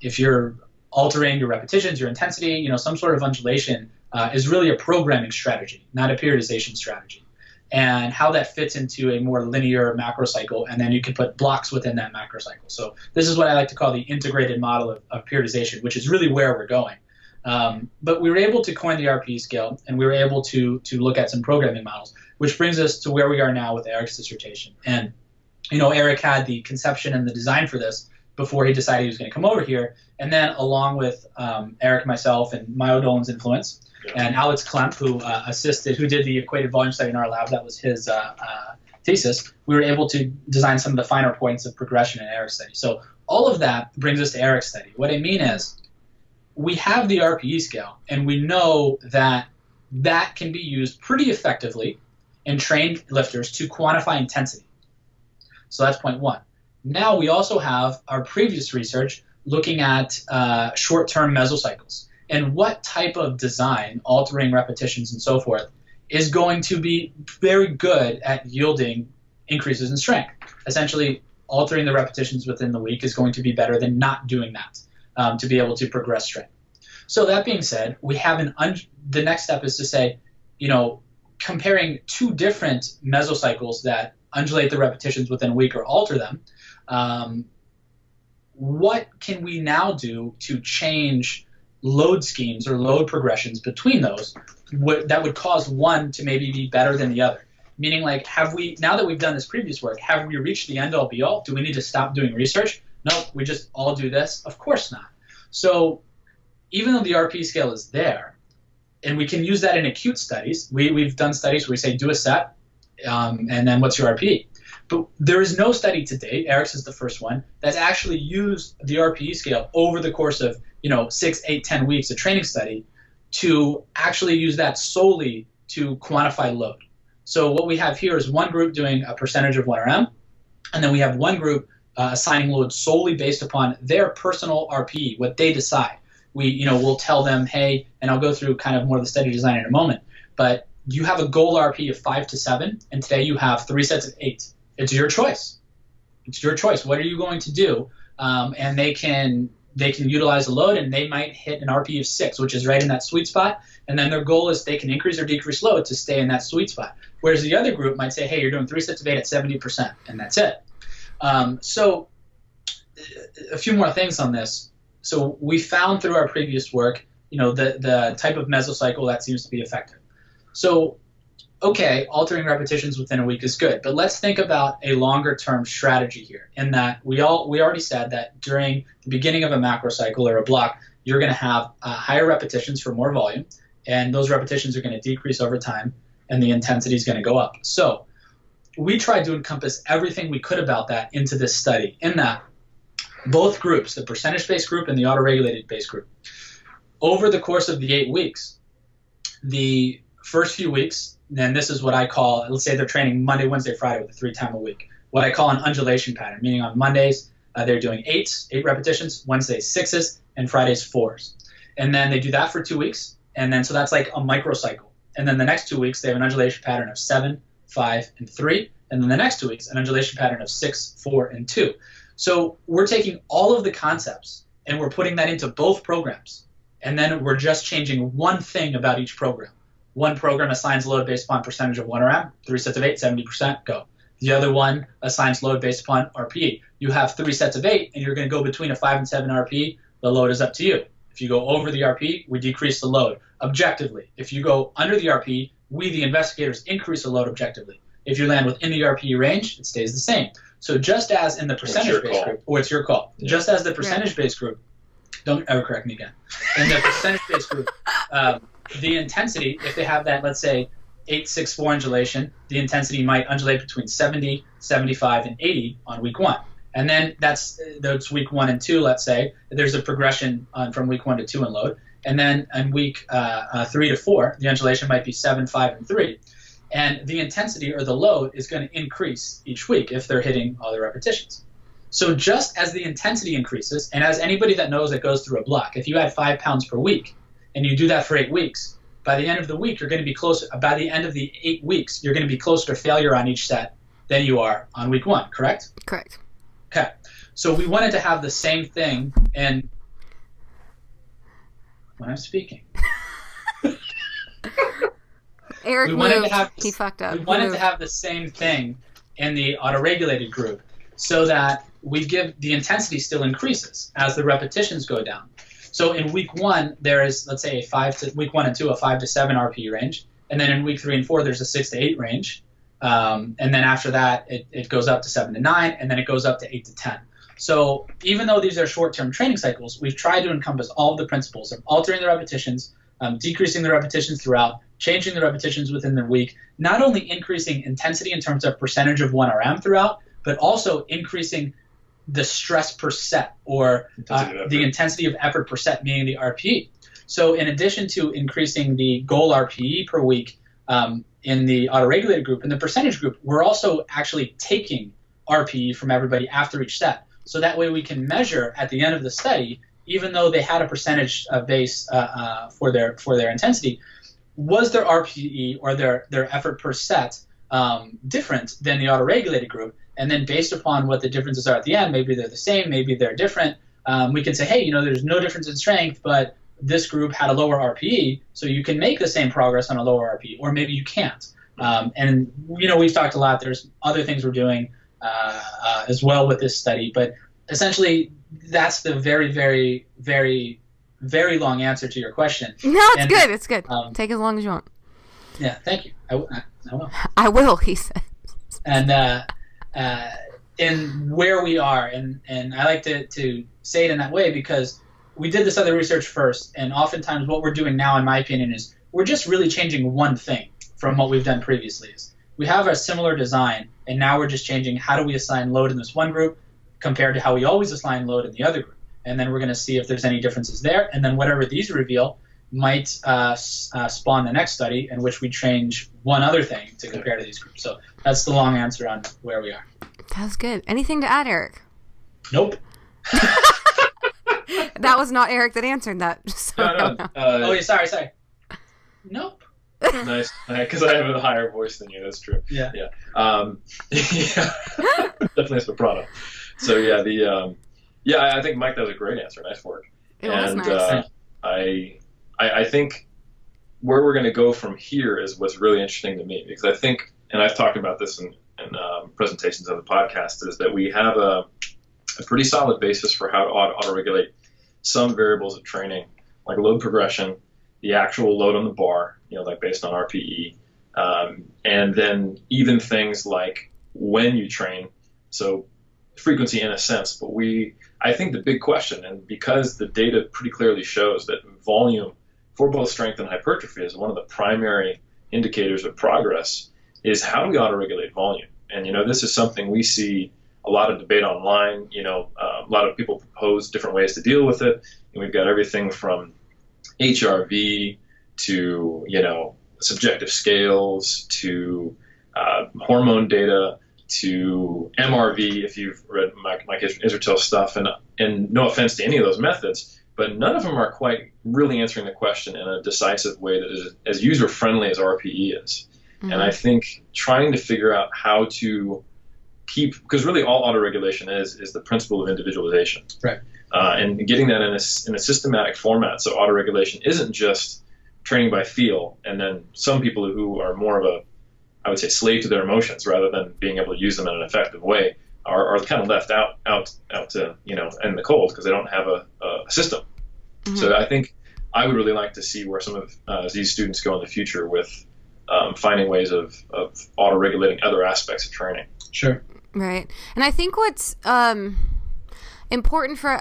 if you're altering your repetitions, your intensity, some sort of undulation is really a programming strategy, not a periodization strategy. And how that fits into a more linear macro cycle, and then you can put blocks within that macro cycle. So this is what I like to call the integrated model of periodization, which is really where we're going. But we were able to coin the RPE scale, and we were able to look at some programming models, which brings us to where we are now with Eric's dissertation. And Eric had the conception and the design for this before he decided he was going to come over here. And then along with Eric, myself, and Mayo Dolan's influence, and Alex Klemp, who did the equated volume study in our lab, that was his thesis, we were able to design some of the finer points of progression in Eric's study. So all of that brings us to Eric's study. What I mean is we have the RPE scale, and we know that that can be used pretty effectively in trained lifters to quantify intensity. So that's point one. Now we also have our previous research looking at short-term mesocycles and what type of design, altering repetitions and so forth, is going to be very good at yielding increases in strength. Essentially, altering the repetitions within the week is going to be better than not doing that to be able to progress strength. So that being said, we have the next step is to say, comparing 2 different mesocycles that undulate the repetitions within a week or alter them, what can we now do to change load schemes or load progressions between those that would cause one to maybe be better than the other? Meaning, like, now that we've done this previous work, have we reached the end all be all? Do we need to stop doing research? Nope, we just all do this? Of course not. So even though the RP scale is there, and we can use that in acute studies, we've done studies where we say do a set, and then what's your RPE? But there is no study to date, Eric's is the first one, that's actually used the RPE scale over the course of 6, 8, 10 weeks of training study to actually use that solely to quantify load. So what we have here is one group doing a percentage of 1RM, and then we have one group assigning load solely based upon their personal RPE, what they decide. We'll tell them, hey, and I'll go through kind of more of the study design in a moment, but you have a goal RPE of 5 to 7, and today you have 3 sets of 8. It's your choice. It's your choice. What are you going to do? And they can utilize a load, and they might hit an RPE of 6, which is right in that sweet spot. And then their goal is they can increase or decrease load to stay in that sweet spot. Whereas the other group might say, hey, you're doing 3 sets of 8 at 70%, and that's it. So a few more things on this. So we found through our previous work, the type of mesocycle that seems to be effective. So, okay, altering repetitions within a week is good, but let's think about a longer-term strategy here. In that we already said that during the beginning of a macro cycle or a block, you're going to have higher repetitions for more volume, and those repetitions are going to decrease over time, and the intensity is going to go up. So we tried to encompass everything we could about that into this study. In that, both groups, the percentage-based group and the autoregulated based group, over the course of the 8 weeks, the first few weeks, and this is what I call, let's say they're training Monday, Wednesday, Friday with a 3 time a week, what I call an undulation pattern, meaning on Mondays they're doing 8 repetitions, Wednesdays 6s, and Fridays 4s. And then they do that for 2 weeks, and then so that's like a microcycle. And then the next 2 weeks they have an undulation pattern of 7, 5, and 3, and then the next 2 weeks an undulation pattern of 6, 4, and 2. So we're taking all of the concepts and we're putting that into both programs. And then we're just changing one thing about each program. One program assigns load based upon percentage of 1RM, 3 sets of 8, 70%, go. The other one assigns load based upon RPE. You have 3 sets of 8, and you're going to go between a 5 and 7 RPE. The load is up to you. If you go over the RPE, we decrease the load objectively. If you go under the RPE, we, the investigators, increase the load objectively. If you land within the RPE range, it stays the same. So just as in the percentage-based group, or it's your call, just as the percentage-based group, don't ever correct me again. In the percentage-based group, the intensity, if they have that, let's say, 8-6-4 undulation, the intensity might undulate between 70, 75, and 80 on week 1. And then that's week 1 and 2, let's say. There's a progression from week 1 to 2 in load. And then in week 3 to 4, the undulation might be 7, 5, and 3. And the intensity or the load is going to increase each week if they're hitting all their repetitions. So just as the intensity increases, and as anybody that knows that goes through a block, if you add 5 pounds per week and you do that for 8 weeks, by the end of the week, you're going to be closer. By the end of the 8 weeks, you're going to be closer to failure on each set than you are on week 1, correct? Correct. Okay. So we wanted to have the same thing, and when I'm speaking, Eric moved. He fucked up. We wanted to have the same thing in the autoregulated group so that the intensity still increases as the repetitions go down. So in week 1, there is, let's say, week 1 and 2, a 5 to 7 RPE range. And then in week 3 and 4, there's a 6 to 8 range. And then after that, it goes up to 7 to 9, and then it goes up to 8 to 10. So even though these are short-term training cycles, we've tried to encompass all of the principles of altering the repetitions, decreasing the repetitions throughout, changing the repetitions within the week, not only increasing intensity in terms of percentage of 1RM throughout, but also increasing the stress per set, or the intensity of effort per set, meaning the RPE. So in addition to increasing the goal RPE per week in the autoregulated group, in the percentage group, we're also actually taking RPE from everybody after each set. So that way we can measure at the end of the study, even though they had a percentage base for their intensity, was their RPE or their effort per set different than the autoregulated group? And then based upon what the differences are at the end, maybe they're the same, maybe they're different, we can say, hey, there's no difference in strength, but this group had a lower RPE, so you can make the same progress on a lower RPE, or maybe you can't. And we've talked a lot. There's other things we're doing as well with this study, but essentially that's the very, very, very, very long answer to your question. No, good. It's good. Take as long as you want. Yeah, thank you. I will. I will, he said. And in where we are, and I like to say it in that way because we did this other research first, and oftentimes what we're doing now, in my opinion, is we're just really changing one thing from what we've done previously. We have a similar design, and now we're just changing how do we assign load in this one group compared to how we always assign load in the other group. And then we're going to see if there's any differences there, and then whatever these reveal might spawn the next study in which we change one other thing to compare to these groups. So that's the long answer on where we are. That's good. Anything to add, Eric? Nope. That was not Eric that answered that. So No. Yeah, sorry. Nope. Nice, because I have a higher voice than you. That's true. Yeah. Yeah. Definitely a soprano. So yeah, I think Mike does a great answer. Nice work. It was nice. I think where we're going to go from here is what's really interesting to me, because I think, and I've talked about this in presentations on the podcast, is that we have a pretty solid basis for how to auto-regulate some variables of training, like load progression, the actual load on the bar, like based on RPE, and then even things like when you train, so frequency in a sense. But I think the big question, and because the data pretty clearly shows that volume for both strength and hypertrophy is one of the primary indicators of progress, is how do we auto-regulate volume? And, this is something we see a lot of debate online. A lot of people propose different ways to deal with it. And we've got everything from HRV to, subjective scales to hormone data to MRV, if you've read Mike Israel's stuff. And no offense to any of those methods, but none of them are quite really answering the question in a decisive way that is as user-friendly as RPE is. Mm-hmm. And I think trying to figure out how to because really all autoregulation is the principle of individualization. Right. And getting that in a systematic format. So autoregulation isn't just training by feel, and then some people who are more of a, I would say, slave to their emotions rather than being able to use them in an effective way are kind of left out to, in the cold because they don't have a system. Mm-hmm. So I think I would really like to see where some of these students go in the future with finding ways of auto-regulating other aspects of training. Sure. Right. And I think what's important for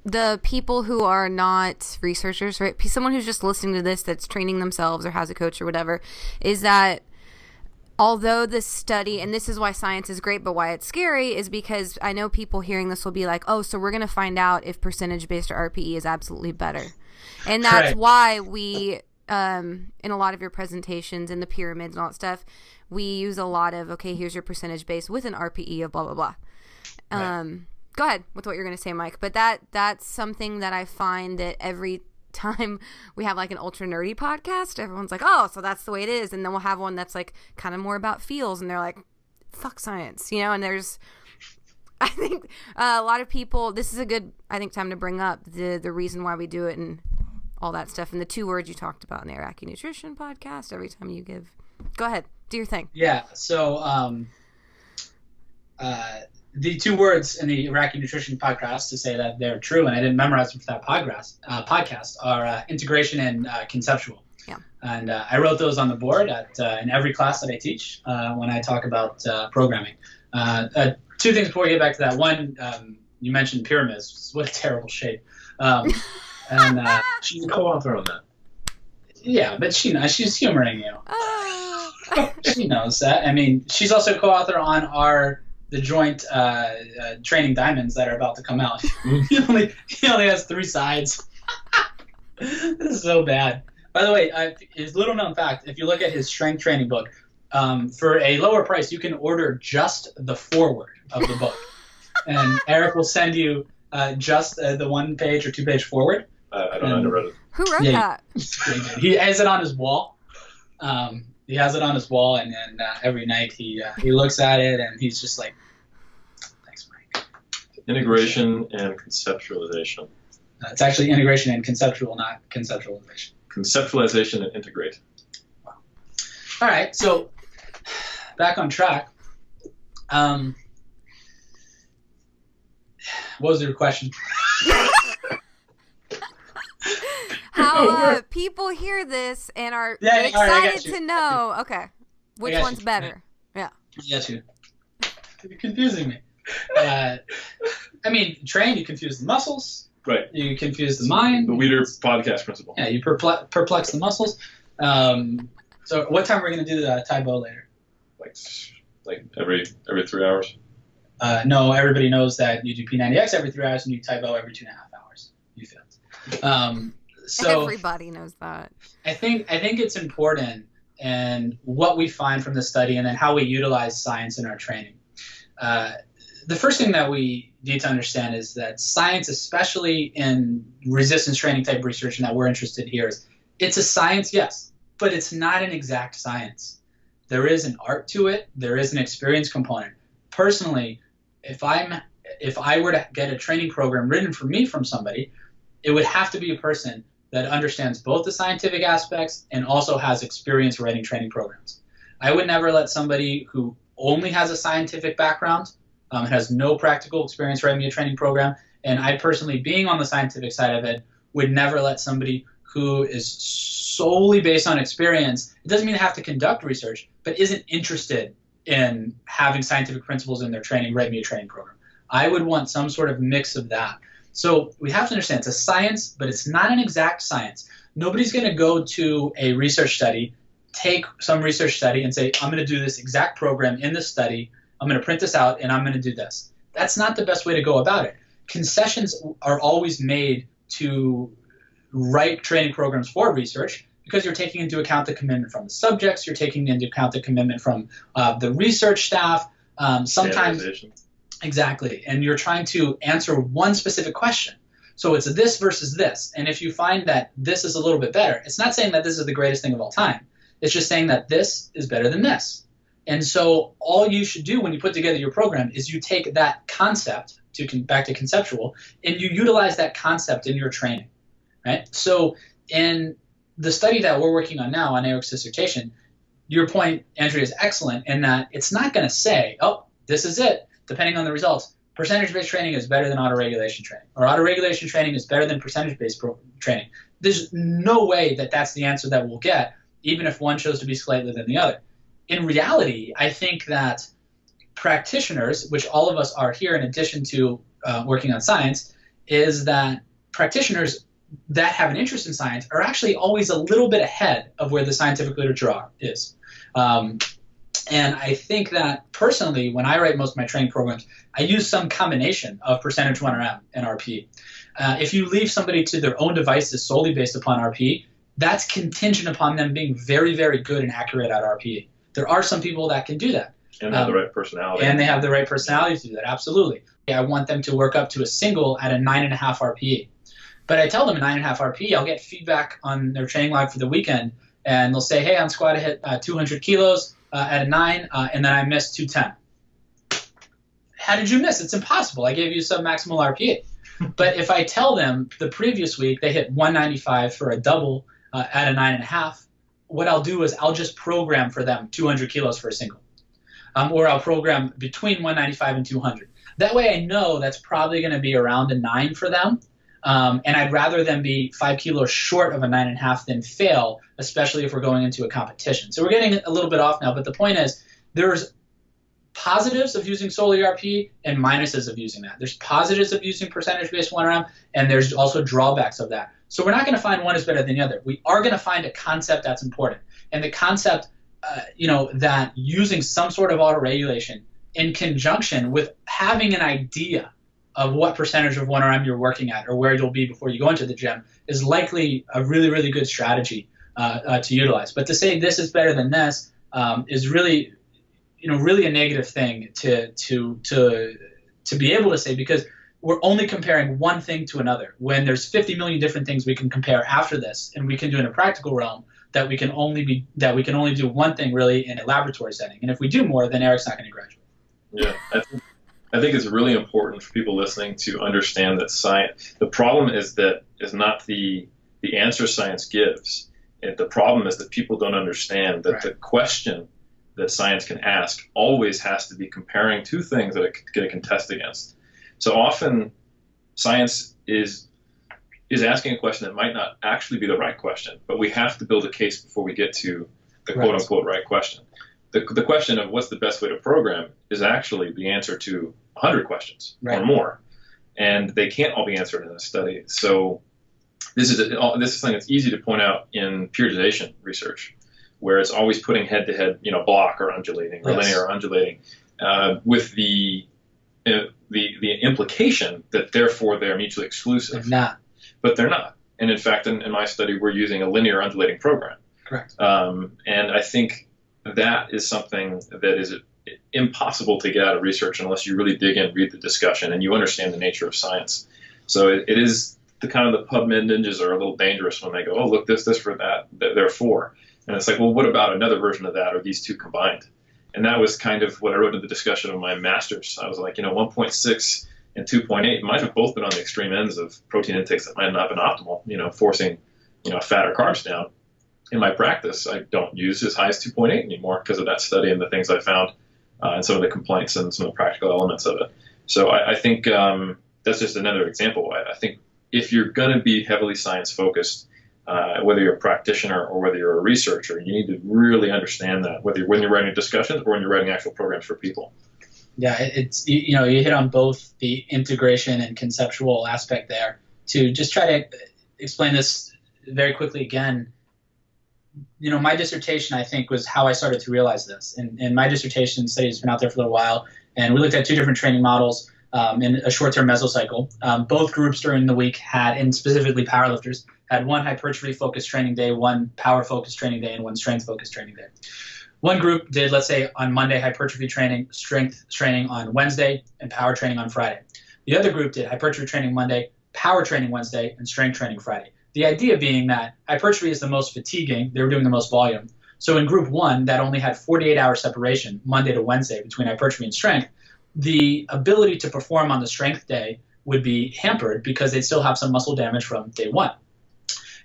the people who are not researchers, right? Someone who's just listening to this that's training themselves or has a coach or whatever, is that although this study, and this is why science is great, but why it's scary, is because I know people hearing this will be like, oh, so we're going to find out if percentage-based or RPE is absolutely better. And that's right. Why we, in a lot of your presentations and the pyramids and all that stuff, we use a lot of, okay, here's your percentage base with an RPE of blah, blah, blah. Right. Go ahead with what you're going to say, Mike. But that's something that I find that every time we have like an ultra nerdy podcast, everyone's like, oh, so that's the way it is. And then we'll have one that's like kind of more about feels, and they're like, fuck science, and there's, I think a lot of people, this is a good, I think, time to bring up the reason why we do it and all that stuff. And the 2 words you talked about in the Iraki nutrition podcast, every time you give, go ahead, do your thing. Yeah. So, the 2 words in the Iraki nutrition podcast, to say that they're true, and I didn't memorize them for that podcast, are integration and conceptual. Yeah. And I wrote those on the board in every class that I teach when I talk about programming. 2 things before we get back to that. One, you mentioned pyramids. What a terrible shape. And she's a co-author on that. Yeah, but she's humoring you. She knows that. I mean, she's also co-author on the joint training diamonds that are about to come out. He only has 3 sides. This is so bad. By the way, his little known fact, if you look at his strength training book, for a lower price, you can order just the foreword of the book. And Eric will send you just the 1-page or 2-page foreword. I don't know how to read it. Who wrote that? He has it on his wall. He has it on his wall, and then every night he looks at it, and he's just like, thanks, Mike. Integration and conceptualization. It's actually integration and conceptual, not conceptualization. Conceptualization and integrate. Wow. All right, so back on track. What was your question? How people hear this and are excited to know, okay, which one's better? Yeah. Yes, you're confusing me. I mean, train, you confuse the muscles. Right. You confuse the mind. The Weeder podcast principle. Yeah, you perplex the muscles. So what time are we going to do the Tai Bo later? Like every 3 hours? No, everybody knows that you do P90X every 3 hours and you Tai Bo every 2.5 hours. You failed. So everybody knows that. I think it's important, and what we find from the study, and then how we utilize science in our training. The first thing that we need to understand is that science, especially in resistance training type research, and that we're interested here, is it's a science, yes, but it's not an exact science. There is an art to it. There is an experience component. Personally, if I were to get a training program written for me from somebody, it would have to be a person that understands both the scientific aspects and also has experience writing training programs. I would never let somebody who only has a scientific background and has no practical experience writing me a training program, and I personally, being on the scientific side of it, would never let somebody who is solely based on experience, it doesn't mean they have to conduct research, but isn't interested in having scientific principles in their training, write me a training program. I would want some sort of mix of that. So we have to understand it's a science, but it's not an exact science. Nobody's going to go to a research study, take some research study and say, I'm going to do this exact program in this study, I'm going to print this out, and I'm going to do this. That's not the best way to go about it. Concessions are always made to write training programs for research because you're taking into account the commitment from the subjects, you're taking into account the commitment from the research staff, sometimes. Exactly. And you're trying to answer one specific question. So it's this versus this. And if you find that this is a little bit better, it's not saying that this is the greatest thing of all time. It's just saying that this is better than this. And so all you should do when you put together your program is you take that concept, back to conceptual, and you utilize that concept in your training, right? So in the study that we're working on now on Eric's dissertation, your point, Andrea, is excellent in that it's not going to say, oh, this is it, depending on the results. Percentage-based training is better than autoregulation training, or autoregulation training is better than percentage-based training. There's no way that that's the answer that we'll get, even if one chose to be slightly than the other. In reality, I think that practitioners, which all of us are here in addition to working on science, is that practitioners that have an interest in science are actually always a little bit ahead of where the scientific literature is. And I think that personally, when I write most of my training programs, I use some combination of percentage 1RM and RP. If you leave somebody to their own devices solely based upon RP, that's contingent upon them being very, very good and accurate at RP. There are some people that can do that. And have the right personality. And they have the right personality to do that, absolutely. I want them to work up to a single at a 9.5 RPE. But I tell them a 9.5 RPE, I'll get feedback on their training log for the weekend, and they'll say, hey, on squat I hit 200 kilos at a 9, and then I missed 210. How did you miss? It's impossible. I gave you sub-maximal RPE. But if I tell them the previous week they hit 195 for a double at a 9.5, what I'll do is I'll just program for them 200 kilos for a single. Or I'll program between 195 and 200. That way I know that's probably going to be around a 9 for them. And I'd rather them be 5 kilos short of a 9.5 than fail, especially if we're going into a competition. So we're getting a little bit off now, but the point is there's positives of using solely RP and minuses of using that. There's positives of using percentage-based 1RM, and there's also drawbacks of that. So we're not going to find one is better than the other. We are going to find a concept that's important. And the concept, that using some sort of autoregulation in conjunction with having an idea of what percentage of 1RM you're working at or where you'll be before you go into the gym is likely a really, really good strategy to utilize. But to say this is better than this is really, really a negative thing to be able to say, because we're only comparing one thing to another when there's 50 million different things we can compare after this, and we can do in a practical realm that we can only do one thing really in a laboratory setting. And if we do more, then Eric's not going to graduate. Yeah, I think it's really important for people listening to understand that science. The problem is not the answer science gives. The problem is that people don't understand that the question that science can ask always has to be comparing two things that it can test against. So often, science is asking a question that might not actually be the right question, but we have to build a case before we get to the quote-unquote right question. The question of what's the best way to program is actually the answer to 100 questions or more, and they can't all be answered in a study. So this is something that's easy to point out in periodization research, where it's always putting head-to-head, block or undulating or linear or undulating, with the implication that therefore they're mutually exclusive. They're not. But they're not. And in fact, in my study, we're using a linear undulating program. Correct. And I think that is something that is impossible to get out of research unless you really dig in, read the discussion, and you understand the nature of science. So it is the kind of the PubMed ninjas are a little dangerous when they go, oh, look, this for that, therefore. And it's like, well, what about another version of that, or these two combined? And that was kind of what I wrote in the discussion of my master's. I was like, 1.6 and 2.8 might have both been on the extreme ends of protein intakes that might not have been optimal, forcing, fat or carbs down. In my practice, I don't use as high as 2.8 anymore because of that study and the things I found and some of the complaints and some of the practical elements of it. So I think that's just another example. I think if you're going to be heavily science-focused, whether you're a practitioner or whether you're a researcher, you need to really understand that, when you're writing discussions or when you're writing actual programs for people. Yeah, it's you hit on both the integration and conceptual aspect there. To just try to explain this very quickly again, my dissertation, I think, was how I started to realize this. And my dissertation study has been out there for a little while, and we looked at two different training models in a short-term mesocycle. Both groups during the week had, and specifically powerlifters, had one hypertrophy-focused training day, one power-focused training day, and one strength-focused training day. One group did, let's say, on Monday, hypertrophy training, strength training on Wednesday, and power training on Friday. The other group did hypertrophy training Monday, power training Wednesday, and strength training Friday. The idea being that hypertrophy is the most fatiguing. They were doing the most volume. So in group 1, that only had 48-hour separation, Monday to Wednesday, between hypertrophy and strength, the ability to perform on the strength day would be hampered because they'd still have some muscle damage from day 1.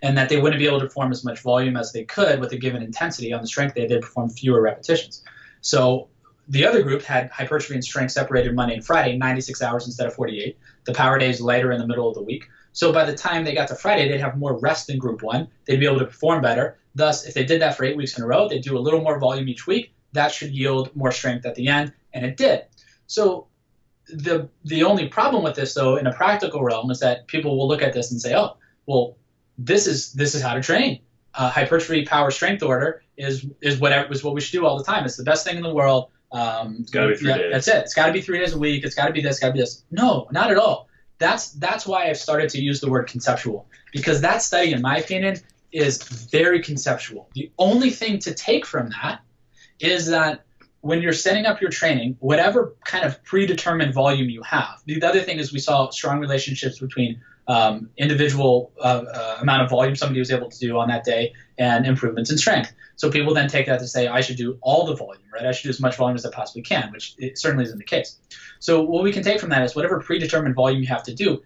And that they wouldn't be able to perform as much volume as they could with a given intensity. On the strength day, they'd perform fewer repetitions. So the other group had hypertrophy and strength separated Monday and Friday, 96 hours instead of 48. The power days later in the middle of the week. So by the time they got to Friday, they'd have more rest than group 1. They'd be able to perform better. Thus, if they did that for 8 weeks in a row, they'd do a little more volume each week. That should yield more strength at the end, and it did. So the only problem with this, though, in a practical realm, is that people will look at this and say, oh, well, this is how to train. Hypertrophy power strength order is what we should do all the time. It's the best thing in the world. It's got to be 3 days. That's it. It's got to be 3 days a week. It's got to be this. Got to be this. No, not at all. That's why I've started to use the word conceptual, because that study, in my opinion, is very conceptual. The only thing to take from that is that when you're setting up your training, whatever kind of predetermined volume you have. The other thing is we saw strong relationships between individual amount of volume somebody was able to do on that day and improvements in strength. So people then take that to say, I should do all the volume, right? I should do as much volume as I possibly can, which it certainly isn't the case. So what we can take from that is whatever predetermined volume you have to do,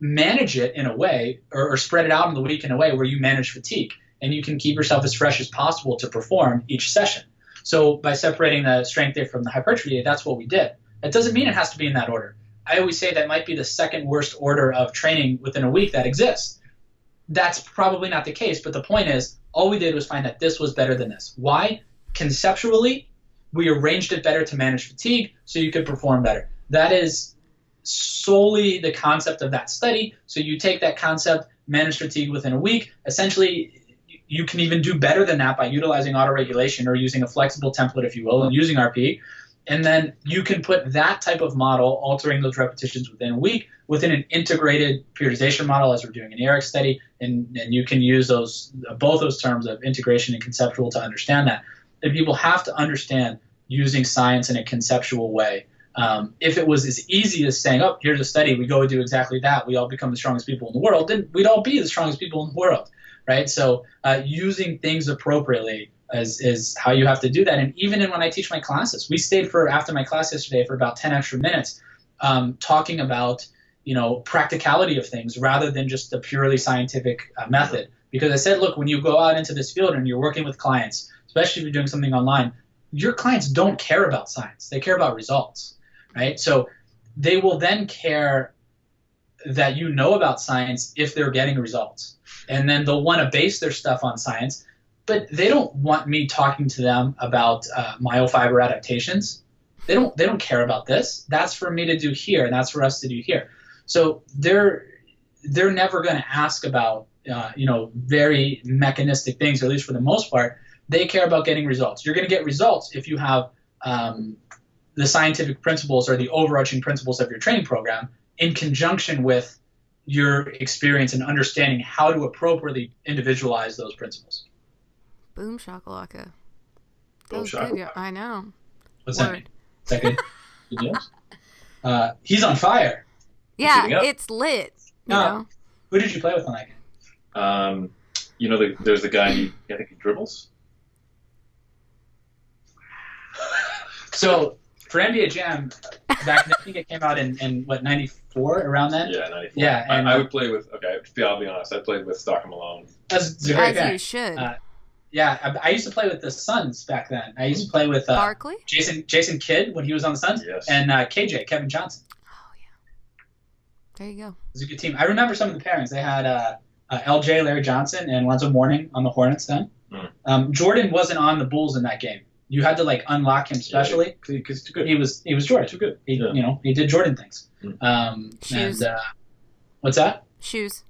manage it in a way or spread it out in the week in a way where you manage fatigue and you can keep yourself as fresh as possible to perform each session. So by separating the strength day from the hypertrophy day, that's what we did. That doesn't mean it has to be in that order. I always say that might be the second worst order of training within a week that exists. That's probably not the case, but the point is, all we did was find that this was better than this. Why? Conceptually, we arranged it better to manage fatigue so you could perform better. That is solely the concept of that study. So you take that concept, manage fatigue within a week. Essentially, you can even do better than that by utilizing autoregulation or using a flexible template, if you will, and using RP. And then you can put that type of model, altering those repetitions within a week, within an integrated periodization model, as we're doing in the Eric study. And you can use both those terms of integration and conceptual to understand that. And people have to understand using science in a conceptual way. If it was as easy as saying, oh, here's a study, we go do exactly that, we all become the strongest people in the world, then we'd all be the strongest people in the world, right? So using things appropriately is how you have to do that. And even when I teach my classes, we stayed after my class yesterday for about 10 extra minutes talking about practicality of things rather than just the purely scientific method. Because I said, look, when you go out into this field and you're working with clients, especially if you're doing something online, your clients don't care about science. They care about results, right? So they will then care that you know about science if they're getting results. And then they'll want to base their stuff on science, but they don't want me talking to them about myofiber adaptations. They don't care about this. That's for me to do here, and that's for us to do here. So they're never going to ask about very mechanistic things, or at least for the most part. They care about getting results. You're going to get results if you have the scientific principles or the overarching principles of your training program in conjunction with your experience and understanding how to appropriately individualize those principles. Boom shakalaka. That Boom was good. Yeah, I know. What's that mean? Is that good? Good news? He's on fire. Yeah, it's lit. You know? Who did you play with on that game? There's the guy, I think he dribbles. So for NBA Jam, back then, I think it came out in what, 94, around then? Yeah, 94. Yeah, and I would play with, I'll be honest, I played with Stockton Malone. That's a great guy. As you should. Yeah, I used to play with the Suns back then. I used to play with Barkley? Jason Kidd when he was on the Suns, yes. And Kevin Johnson. Oh, yeah. There you go. It was a good team. I remember some of the pairings. They had LJ, Larry Johnson, and Lonzo Mourning on the Hornets then. Jordan wasn't on the Bulls in that game. You had to unlock him specially. Because too good. He was Jordan. Too good. He did Jordan things. Shoes. And what's that? Shoes.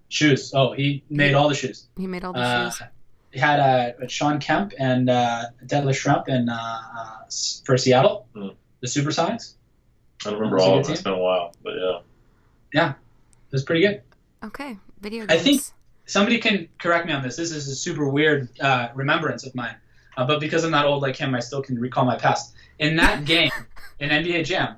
Shoes. Oh, he made all the shoes. He made all the shoes. He had Sean Kemp and Detlef Schrempf for Seattle, the Supersonics. I don't remember all of them. It's been a while, but yeah. Yeah, it was pretty good. Okay, video games. I think somebody can correct me on this. This is a super weird remembrance of mine. But because I'm not old like him, I still can recall my past. In that game, in NBA Jam,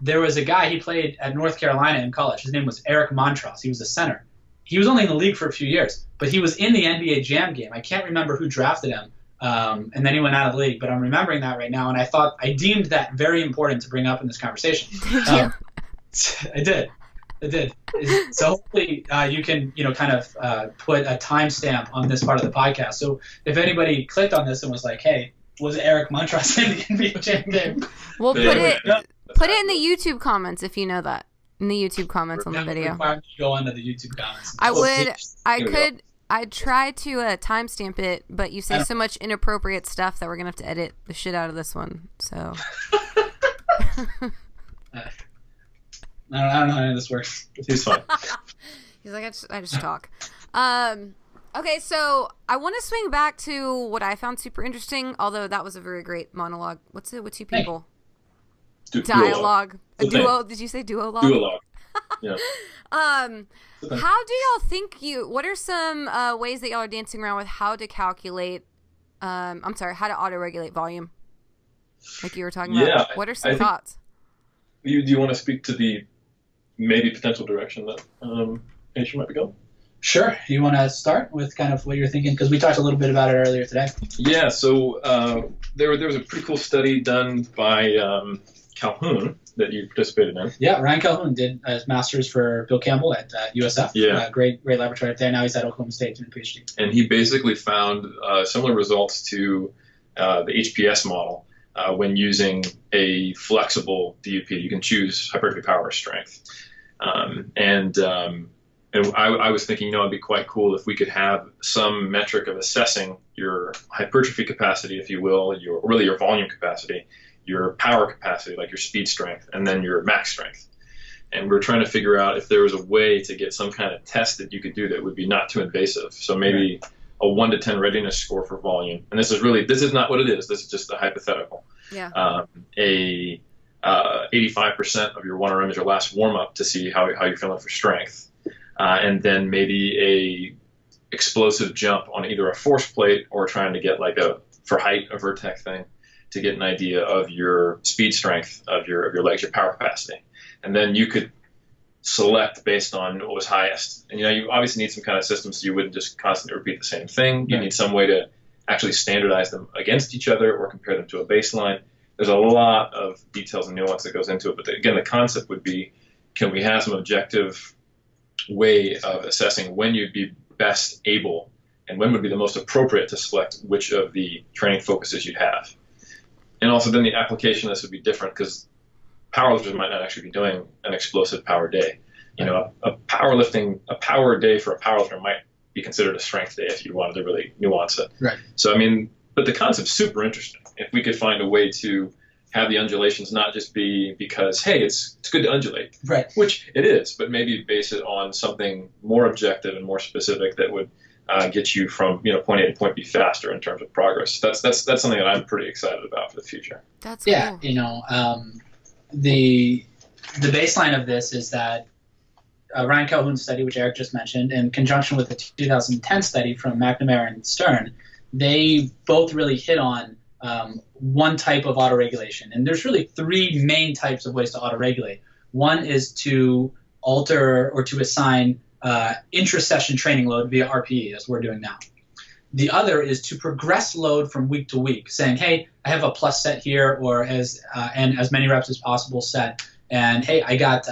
there was a guy, he played at North Carolina in college. His name was Eric Montross. He was a center. He was only in the league for a few years, but he was in the NBA Jam game. I can't remember who drafted him. And then he went out of the league. But I'm remembering that right now, and I deemed that very important to bring up in this conversation. I did. So hopefully you can, kind of put a timestamp on this part of the podcast. So if anybody clicked on this and was like, "Hey, was Eric Montross in the NBA Jam game?" Well, put it in the YouTube comments if you know that. In the YouTube comments on the video. Go into the YouTube comments. I'd try to timestamp it, but you say so much inappropriate stuff that we're gonna have to edit the shit out of this one. So. I don't know how this works. He's fine. He's like, I just talk. Okay, so I want to swing back to what I found super interesting, although that was a very great monologue. What's it with two people? Dialogue. A duo. Did you say duologue? Duologue. Yeah. How do y'all think what are some ways that y'all are dancing around with how to calculate, how to auto-regulate volume? Like you were talking about. Yeah. What are some thoughts? Do you want to speak to the maybe potential direction that Asia might be going? Sure. You want to start with kind of what you're thinking? Because we talked a little bit about it earlier today. Yeah. So there was a pretty cool study done by Calhoun that you participated in. Yeah, Ryan Calhoun did his master's for Bill Campbell at USF. Yeah. Great laboratory up there. Now he's at Oklahoma State doing a PhD. And he basically found similar results to the HPS model when using a flexible DUP. You can choose hypertrophy, power, or strength. And I was thinking, it'd be quite cool if we could have some metric of assessing your hypertrophy capacity, if you will, your volume capacity, your power capacity, like your speed strength, and then your max strength. And we're trying to figure out if there was a way to get some kind of test that you could do that would be not too invasive. So maybe a 1 to 10 readiness score for volume. And this is not what it is. This is just a hypothetical. Yeah. 85% of your 1 RM is your last warm up to see how you're feeling for strength. And then maybe a explosive jump on either a force plate or trying to get for height, a vertex thing, to get an idea of your speed strength of your legs, your power capacity. And then you could select based on what was highest. And you obviously need some kind of system so you wouldn't just constantly repeat the same thing. You need some way to actually standardize them against each other or compare them to a baseline. There's a lot of details and nuance that goes into it. But again, the concept would be, can we have some objective way of assessing when you'd be best able and when would be the most appropriate to select which of the training focuses you'd have. And also then the application of this would be different because powerlifters might not actually be doing an explosive power day. A power day for a powerlifter might be considered a strength day if you wanted to really nuance it. Right. So, but the concept's super interesting. If we could find a way to have the undulations not just be because, hey, it's good to undulate. Right. Which it is, but maybe base it on something more objective and more specific that would get you from point A to point B faster in terms of progress. That's something that I'm pretty excited about for the future. That's cool. The baseline of this is that Ryan Calhoun's study, which Eric just mentioned, in conjunction with the 2010 study from McNamara and Stern, they both really hit on one type of autoregulation. And there's really 3 main types of ways to autoregulate. One is to alter or to assign intra-session training load via RPE, as we're doing now. The other is to progress load from week to week, saying, hey, I have a plus set here, or and as many reps as possible set. And hey, I got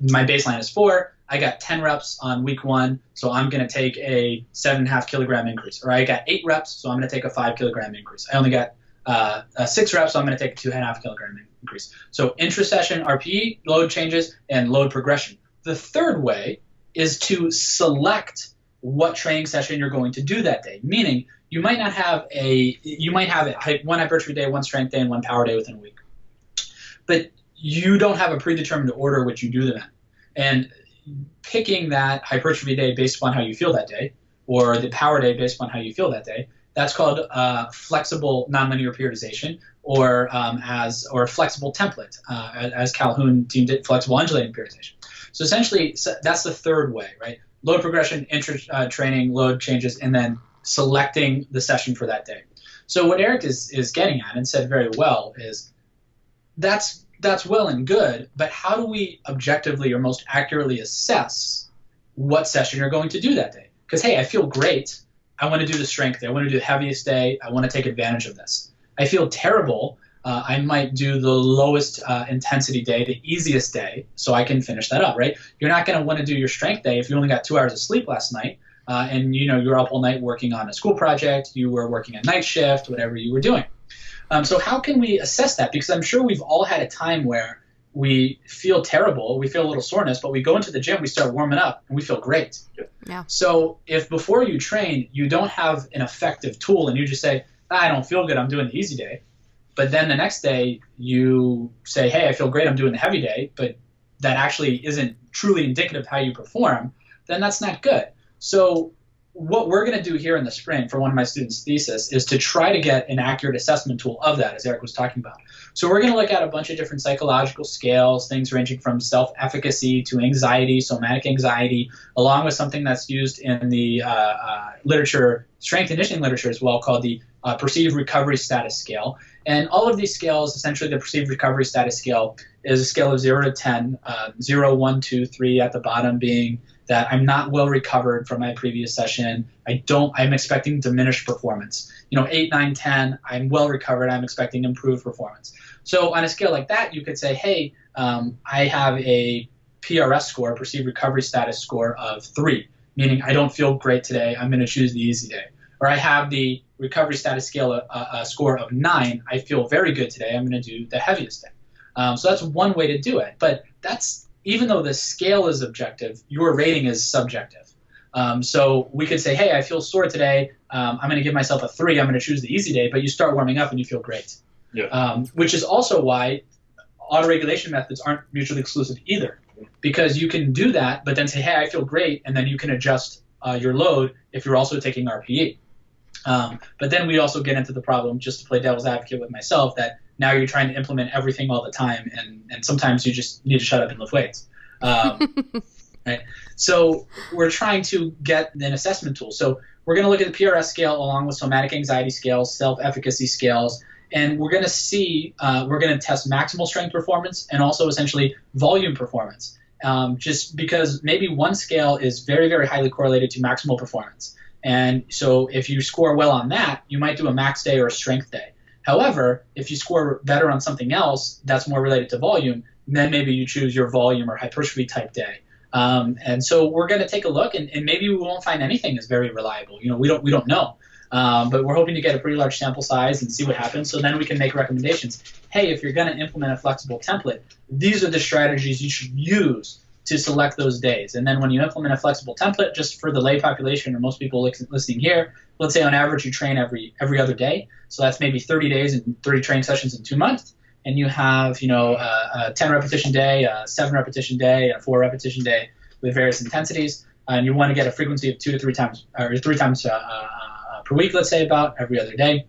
my baseline is 4. I got 10 reps on week 1, so I'm going to take a 7.5 kilogram increase. Or I got 8 reps, so I'm going to take a 5 kilogram increase. I only got 6 reps, so I'm going to take a 2.5 kilogram increase. So intra-session RPE, load changes, and load progression. The third way is to select what training session you're going to do that day. Meaning, you might have one hypertrophy day, one strength day, and one power day within a week. But you don't have a predetermined order which you do them in. And picking that hypertrophy day based upon how you feel that day, or the power day based upon how you feel that day, that's called flexible nonlinear periodization, or flexible template, as Calhoun deemed it, flexible undulating periodization. So essentially, that's the third way, right? Load progression, training, load changes, and then selecting the session for that day. So what Eric is getting at, and said very well, is that's well and good, but how do we objectively or most accurately assess what session you're going to do that day? Because, hey, I feel great, I want to do the strength day. I want to do the heaviest day. I want to take advantage of this. I feel terrible. I might do the lowest intensity day, the easiest day, so I can finish that up, right? You're not going to want to do your strength day if you only got 2 hours of sleep last night, and you're up all night working on a school project, you were working a night shift, whatever you were doing. So how can we assess that? Because I'm sure we've all had a time where we feel terrible, we feel a little soreness, but we go into the gym, we start warming up, and we feel great. Yeah. So if before you train, you don't have an effective tool and you just say, I don't feel good, I'm doing the easy day, but then the next day you say, hey, I feel great, I'm doing the heavy day, but that actually isn't truly indicative of how you perform, then that's not good. So what we're going to do here in the spring for one of my students' thesis is to try to get an accurate assessment tool of that, as Eric was talking about. So we're going to look at a bunch of different psychological scales, things ranging from self-efficacy to anxiety, somatic anxiety, along with something that's used in the literature, strength and conditioning literature as well, called the perceived recovery status scale. And all of these scales, essentially the perceived recovery status scale is a scale of 0 to 10, 0, 1, 2, 3 at the bottom being that I'm not well recovered from my previous session. I'm expecting diminished performance. 8, 9, 10, I'm well recovered, I'm expecting improved performance. So on a scale like that, you could say, hey, I have a PRS score, perceived recovery status score of 3, meaning I don't feel great today, I'm going to choose the easy day. Or I have the recovery status scale a score of 9, I feel very good today, I'm going to do the heaviest day. So that's one way to do it. But even though the scale is objective, your rating is subjective. So we could say, hey, I feel sore today, I'm going to give myself a 3, I'm going to choose the easy day, but you start warming up and you feel great. Yeah. Which is also why autoregulation methods aren't mutually exclusive either, because you can do that, but then say, hey, I feel great, and then you can adjust your load if you're also taking RPE. But then we also get into the problem, just to play devil's advocate with myself, that now you're trying to implement everything all the time, and sometimes you just need to shut up and lift weights. Right? So we're trying to get an assessment tool. So we're going to look at the PRS scale along with somatic anxiety scales, self-efficacy scales, and we're going to see, we're going to test maximal strength performance and also essentially volume performance. Just because maybe one scale is very, very highly correlated to maximal performance. And so if you score well on that, you might do a max day or a strength day. However, if you score better on something else that's more related to volume, then maybe you choose your volume or hypertrophy type day. And so we're going to take a look, and maybe we won't find anything is very reliable. We don't know. But we're hoping to get a pretty large sample size and see what happens, so then we can make recommendations. Hey, if you're going to implement a flexible template, these are the strategies you should use to select those days. And then when you implement a flexible template, just for the lay population or most people listening here, let's say on average you train every other day. So that's maybe 30 days and 30 training sessions in 2 months. And you have, a 10 repetition day, a 7 repetition day, a 4 repetition day with various intensities. And you want to get a frequency of 2 to 3 times, or 3 times per week, let's say, about every other day.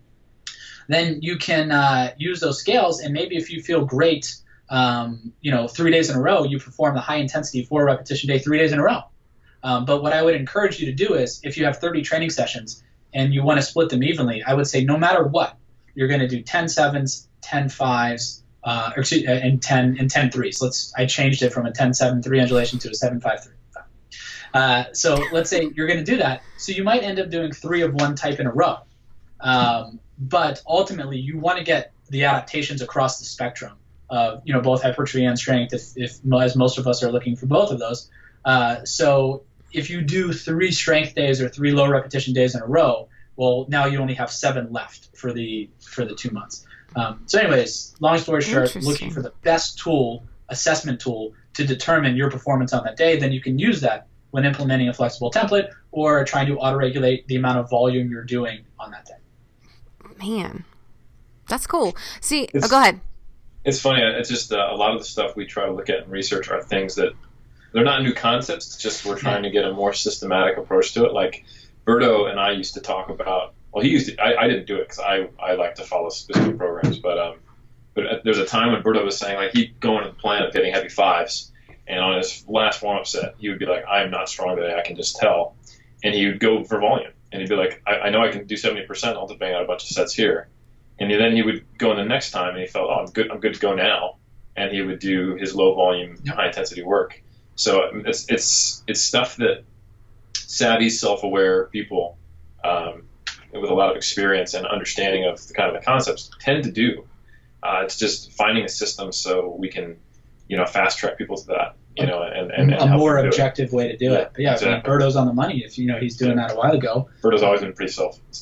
Then you can use those scales, and maybe if you feel great, 3 days in a row, you perform the high intensity 4 repetition day 3 days in a row. But what I would encourage you to do is, if you have 30 training sessions and you want to split them evenly, I would say no matter what, you're going to do 10 sevens, 10 fives, and 10 threes. I changed it from a 10-7 3 undulation to a 7-5 3. So let's say you're going to do that. So you might end up doing 3 of one type in a row. But ultimately, you want to get the adaptations across the spectrum of both hypertrophy and strength, if as most of us are looking for both of those. So if you do 3 strength days or 3 low repetition days in a row, well, now you only have 7 left for the 2 months. So anyways, long story short, looking for the best assessment tool to determine your performance on that day, then you can use that when implementing a flexible template or trying to auto-regulate the amount of volume you're doing on that day. Man, that's cool. See, go ahead. It's funny. It's just a lot of the stuff we try to look at and research are things that they're not new concepts. It's just we're trying to get a more systematic approach to it. Like Zourdos and I used to talk about. Well, he used to. I didn't do it because I like to follow specific programs. But there's a time when Zourdos was saying like he'd go into the plan of hitting heavy fives, and on his last warm-up set, he would be like, "I'm not strong today. I can just tell," and he would go for volume, and he'd be like, "I know I can do 70%. I'll just bang out a bunch of sets here." And then he would go in the next time, and he felt, "Oh, I'm good to go now," and he would do his low volume, high intensity work. So it's stuff that savvy, self-aware people with a lot of experience and understanding of the kind of the concepts tend to do. It's just finding a system so we can, fast track people to that, and a more objective way to do it. But yeah, exactly. Berto's on the money. If he's doing that a while ago. Berto's always been pretty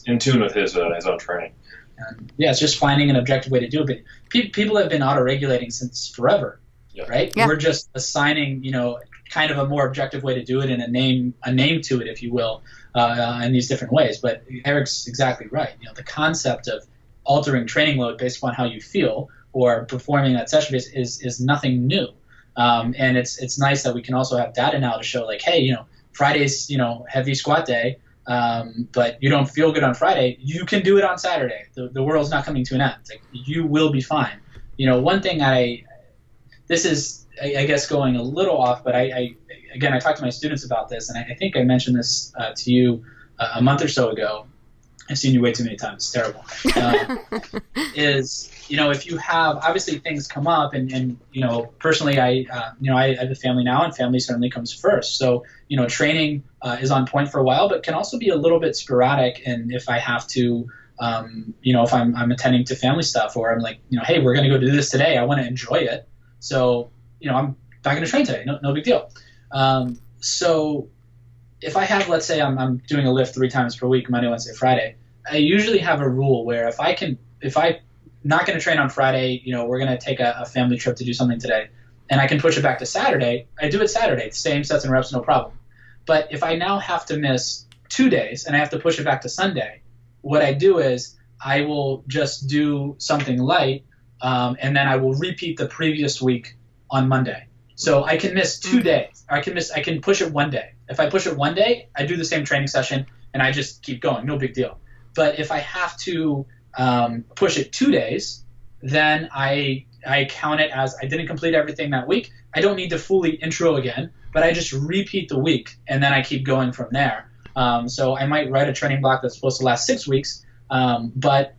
in tune with his own training. It's just finding an objective way to do it. But people have been auto-regulating since forever, right? Yeah. We're just assigning, kind of a more objective way to do it and a name to it, if you will, in these different ways. But Eric's exactly right. The concept of altering training load based upon how you feel or performing that session is nothing new. And it's nice that we can also have data now to show like, hey, Friday's, heavy squat day, but you don't feel good on Friday, you can do it on Saturday. The world's not coming to an end. It's like, you will be fine. One thing this is, I guess, going a little off, but I talked to my students about this, and I think I mentioned this to you a month or so ago. I've seen you way too many times. It's terrible. If you have, obviously things come up, and personally, I have a family now, and family certainly comes first. So, training is on point for a while, but can also be a little bit sporadic. And if I have to, if I'm attending to family stuff, or I'm like, hey, we're going to go do this today. I want to enjoy it. So, I'm not going to train today. No big deal. So if I have, let's say I'm doing a lift 3 times per week, Monday, Wednesday, Friday, I usually have a rule where if I'm not going to train on Friday, we're going to take a family trip to do something today, and I can push it back to Saturday, I do it Saturday, same sets and reps, no problem. But if I now have to miss 2 days and I have to push it back to Sunday, what I do is I will just do something light, and then I will repeat the previous week on Monday. So I can miss 2 days. Or I can push it 1 day. If I push it 1 day, I do the same training session and I just keep going. No big deal. But if I have to push it 2 days, then I count it as I didn't complete everything that week. I don't need to fully intro again, but I just repeat the week and then I keep going from there. So I might write a training block that's supposed to last 6 weeks, but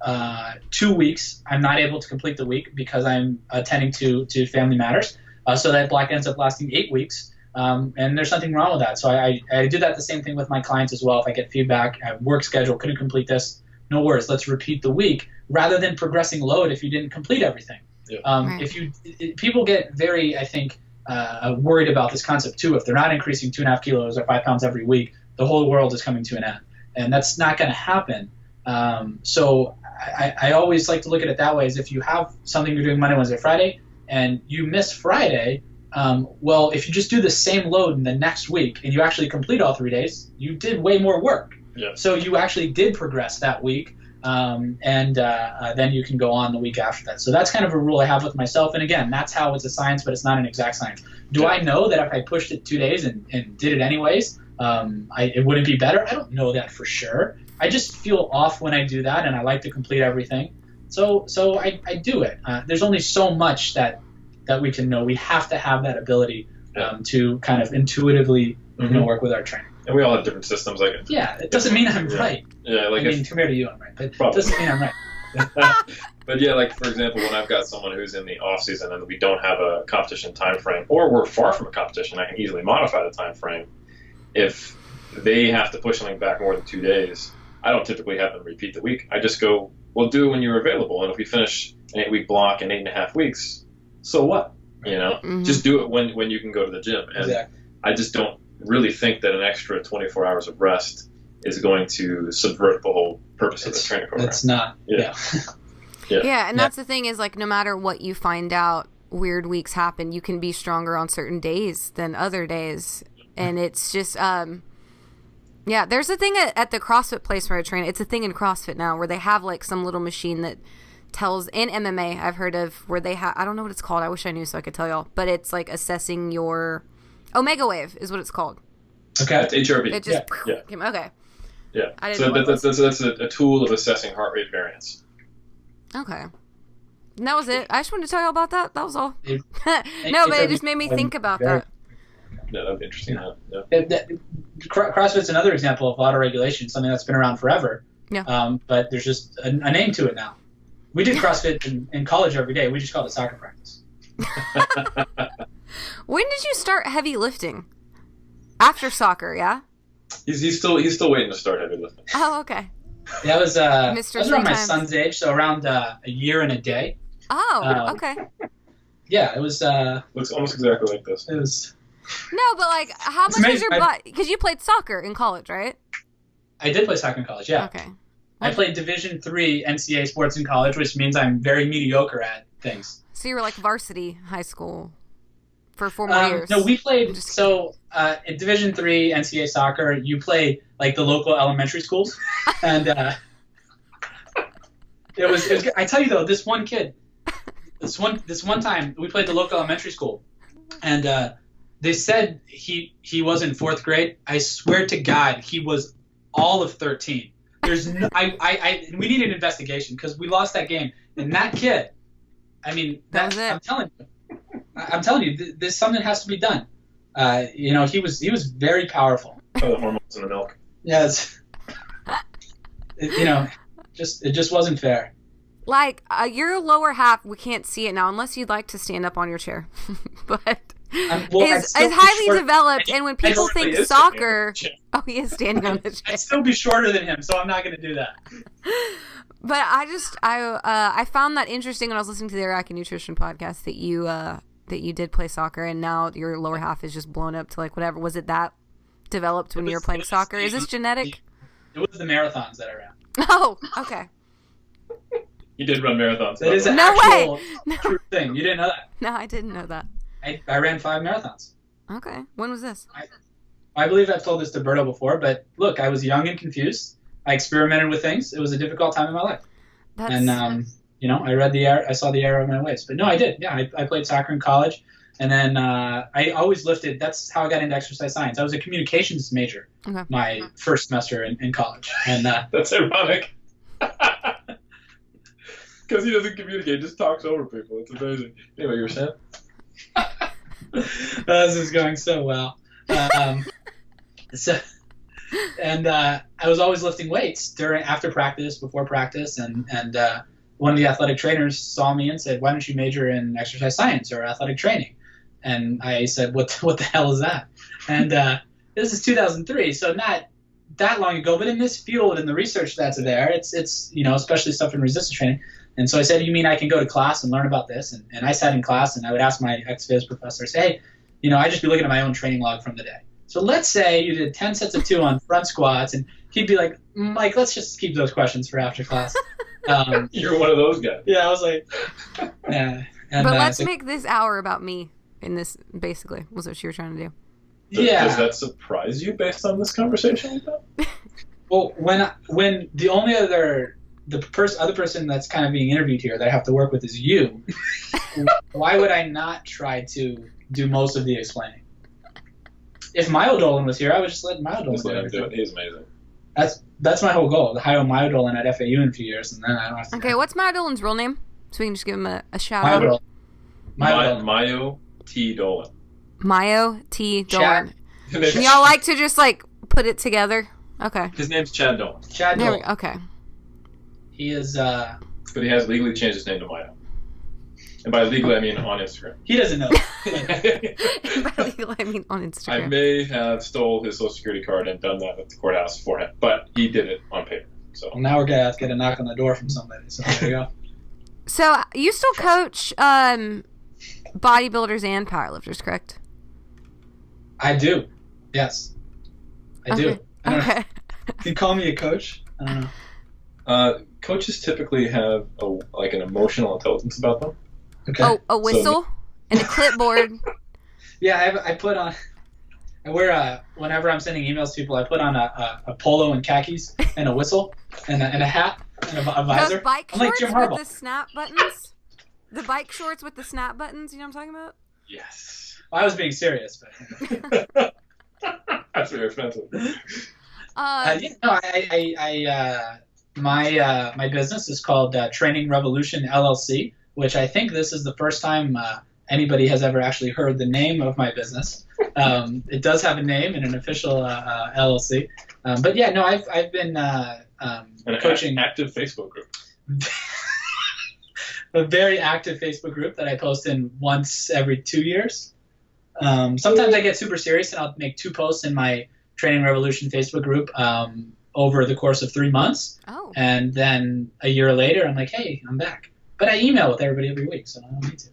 2 weeks I'm not able to complete the week because I'm attending to family matters. So that block ends up lasting 8 weeks, and there's nothing wrong with that. So I do that the same thing with my clients as well. If I get feedback, work schedule, couldn't complete this, no worries. Let's repeat the week rather than progressing load if you didn't complete everything. Yeah. Right. People get very, I think, worried about this concept too. If they're not increasing 2.5 kilos or 5 pounds every week, the whole world is coming to an end, and that's not going to happen. So I always like to look at it that way: is if you have something you're doing Monday, Wednesday, Friday, and you miss Friday, well, if you just do the same load in the next week and you actually complete all 3 days, you did way more work. Yeah. So you actually did progress that week, and then you can go on the week after that. So that's kind of a rule I have with myself. And again, that's how it's a science, but it's not an exact science. Do I know that if I pushed it 2 days and did it anyways, it wouldn't be better? I don't know that for sure. I just feel off when I do that, and I like to complete everything. So I do it. There's only so much that we can know. We have to have that ability to kind of intuitively work with our training. And we all have different systems. It doesn't mean I'm right. Yeah, compared to you, I'm right. But it doesn't mean I'm right. But yeah, for example, when I've got someone who's in the off season and we don't have a competition time frame, or we're far from a competition, I can easily modify the time frame. If they have to push something back more than 2 days, I don't typically have them repeat the week. I just go, well, do it when you're available. And if we finish an 8-week block in 8.5 weeks, so what? Just do it when you can go to the gym. And exactly. I just don't really think that an extra 24 hours of rest is going to subvert the whole purpose of the training program. It's not. Yeah. And that's the thing is, no matter what you find out, weird weeks happen. You can be stronger on certain days than other days. And it's just, there's a thing at the CrossFit place where I train. It's a thing in CrossFit now where they have some little machine that tells, in MMA I've heard of, where they have, I don't know what it's called. I wish I knew so I could tell y'all. But it's assessing your, Omega Wave is what it's called. Okay, it's HRV. It just, okay. Yeah. So that's a tool of assessing heart rate variance. Okay. And that was it. I just wanted to tell you about that. That was all. No, but it just made me think about that. Yeah, that'd be interesting. CrossFit's another example of auto-regulation, something that's been around forever. Yeah. But there's just a name to it now. We did CrossFit in college every day. We just called it soccer practice. When did you start heavy lifting? After soccer, yeah? He's still waiting to start heavy lifting. Oh, okay. Yeah, I was Mr. around my Three Times. son's age, so around a year and a day. Oh, okay. Yeah, it was. Looks almost exactly like this. It was. No, but like, how It's much was amazing. your butt? Because you played soccer in college, right? I did play soccer in college. Yeah. Okay. I played Division III NCAA sports in college, which means I'm very mediocre at things. So you were like varsity high school for 4 more years. No, we played. So in Division III NCAA soccer, you play like the local elementary schools, and it was. I tell you though, this one kid, this one time we played the local elementary school, and they said he was in 4th grade. I swear to God, he was all of 13. There's no. We need an investigation because we lost that game, and that kid. I mean, That was it. I'm telling you, this something has to be done. He was very powerful. Oh, the hormones in the milk. Yeah, it just wasn't fair. Like, your lower half, we can't see it now unless you'd like to stand up on your chair. But is highly developed, and when people think soccer, he is standing on the chair. I'd still be shorter than him, so I'm not going to do that. But I found that interesting when I was listening to the Iraki Nutrition podcast that you did play soccer, and now your lower half is just blown up to like whatever. Was it that developed when you were playing soccer? Is this genetic? It was the marathons that I ran. Oh, okay. You did run marathons. That is an No actual way. true thing. You didn't know that? No, I didn't know that. I ran 5 marathons. Okay. When was this? I believe I've told this to Berto before, but look, I was young and confused. I experimented with things. It was a difficult time in my life. And I saw the error of my ways. But no, I did. Yeah, I played soccer in college, and then I always lifted. That's how I got into exercise science. I was a communications major my first semester in college, and that's ironic. Because he doesn't communicate, he just talks over people. It's amazing. Anyway, you were saying? This is going so well. I was always lifting weights after practice, before practice, and one of the athletic trainers saw me and said, "Why don't you major in exercise science or athletic training?" And I said, "What the hell is that?" And this is 2003, so not that long ago. But in this field and the research that's there, it's especially stuff in resistance training. And so I said, "You mean I can go to class and learn about this?" And I sat in class and I would ask my ex-phys professor, say, "Hey, I'd just be looking at my own training log from the day. So let's say you did 10 sets of 2 on front squats," and he'd be like, "Mike, let's just keep those questions for after class." You're one of those guys. Yeah, I was like, yeah. But let's make this hour about me in this, basically, was what you were trying to do. Yeah. Does that surprise you based on this conversation? Well, when the only other person that's kind of being interviewed here that I have to work with is you, why would I not try to do most of the explaining? If Myodolan was here, I would just let Myodolan do everything. He's amazing. That's my whole goal, to hire Myodolan at FAU in a few years, and then I don't have to. Okay, what's Myodolan's real name? So we can just give him a shout out. Mayo T. Dolan. Mayo T. Dolan. Y'all like to just like put it together? Okay. His name's Chad Dolan. Chad Dolan. Okay. He is. But he has legally changed his name to Mayo. And by legally, I mean on Instagram. He doesn't know. By legally, I mean on Instagram. I may have stole his social security card and done that at the courthouse for him, but he did it on paper. So. Well, now we're gonna have to get a knock on the door from somebody. So there you go. So you still coach bodybuilders and powerlifters, correct? I do. Yes, I do. I don't know. Okay. You call me a coach? I don't know. Coaches typically have an emotional intelligence about them. Okay. Oh, a whistle and a clipboard. Yeah, I wear whenever I'm sending emails to people, I put on a polo and khakis and a whistle and a hat and a visor. Those bike I'm like shorts Jim Harbaugh. with the snap buttons. The bike shorts with the snap buttons. You know what I'm talking about? Yes. Well, I was being serious, but That's very expensive. My business is called Training Revolution LLC, which I think this is the first time anybody has ever actually heard the name of my business. It does have a name and an official LLC, but yeah, no, I've been coaching an active Facebook group. A very active Facebook group that I post in once every 2 years. Sometimes I get super serious and I'll make 2 posts in my Training Revolution Facebook group over the course of 3 months. Oh. And then a year later, I'm like, hey, I'm back. But I email with everybody every week, so I don't need to.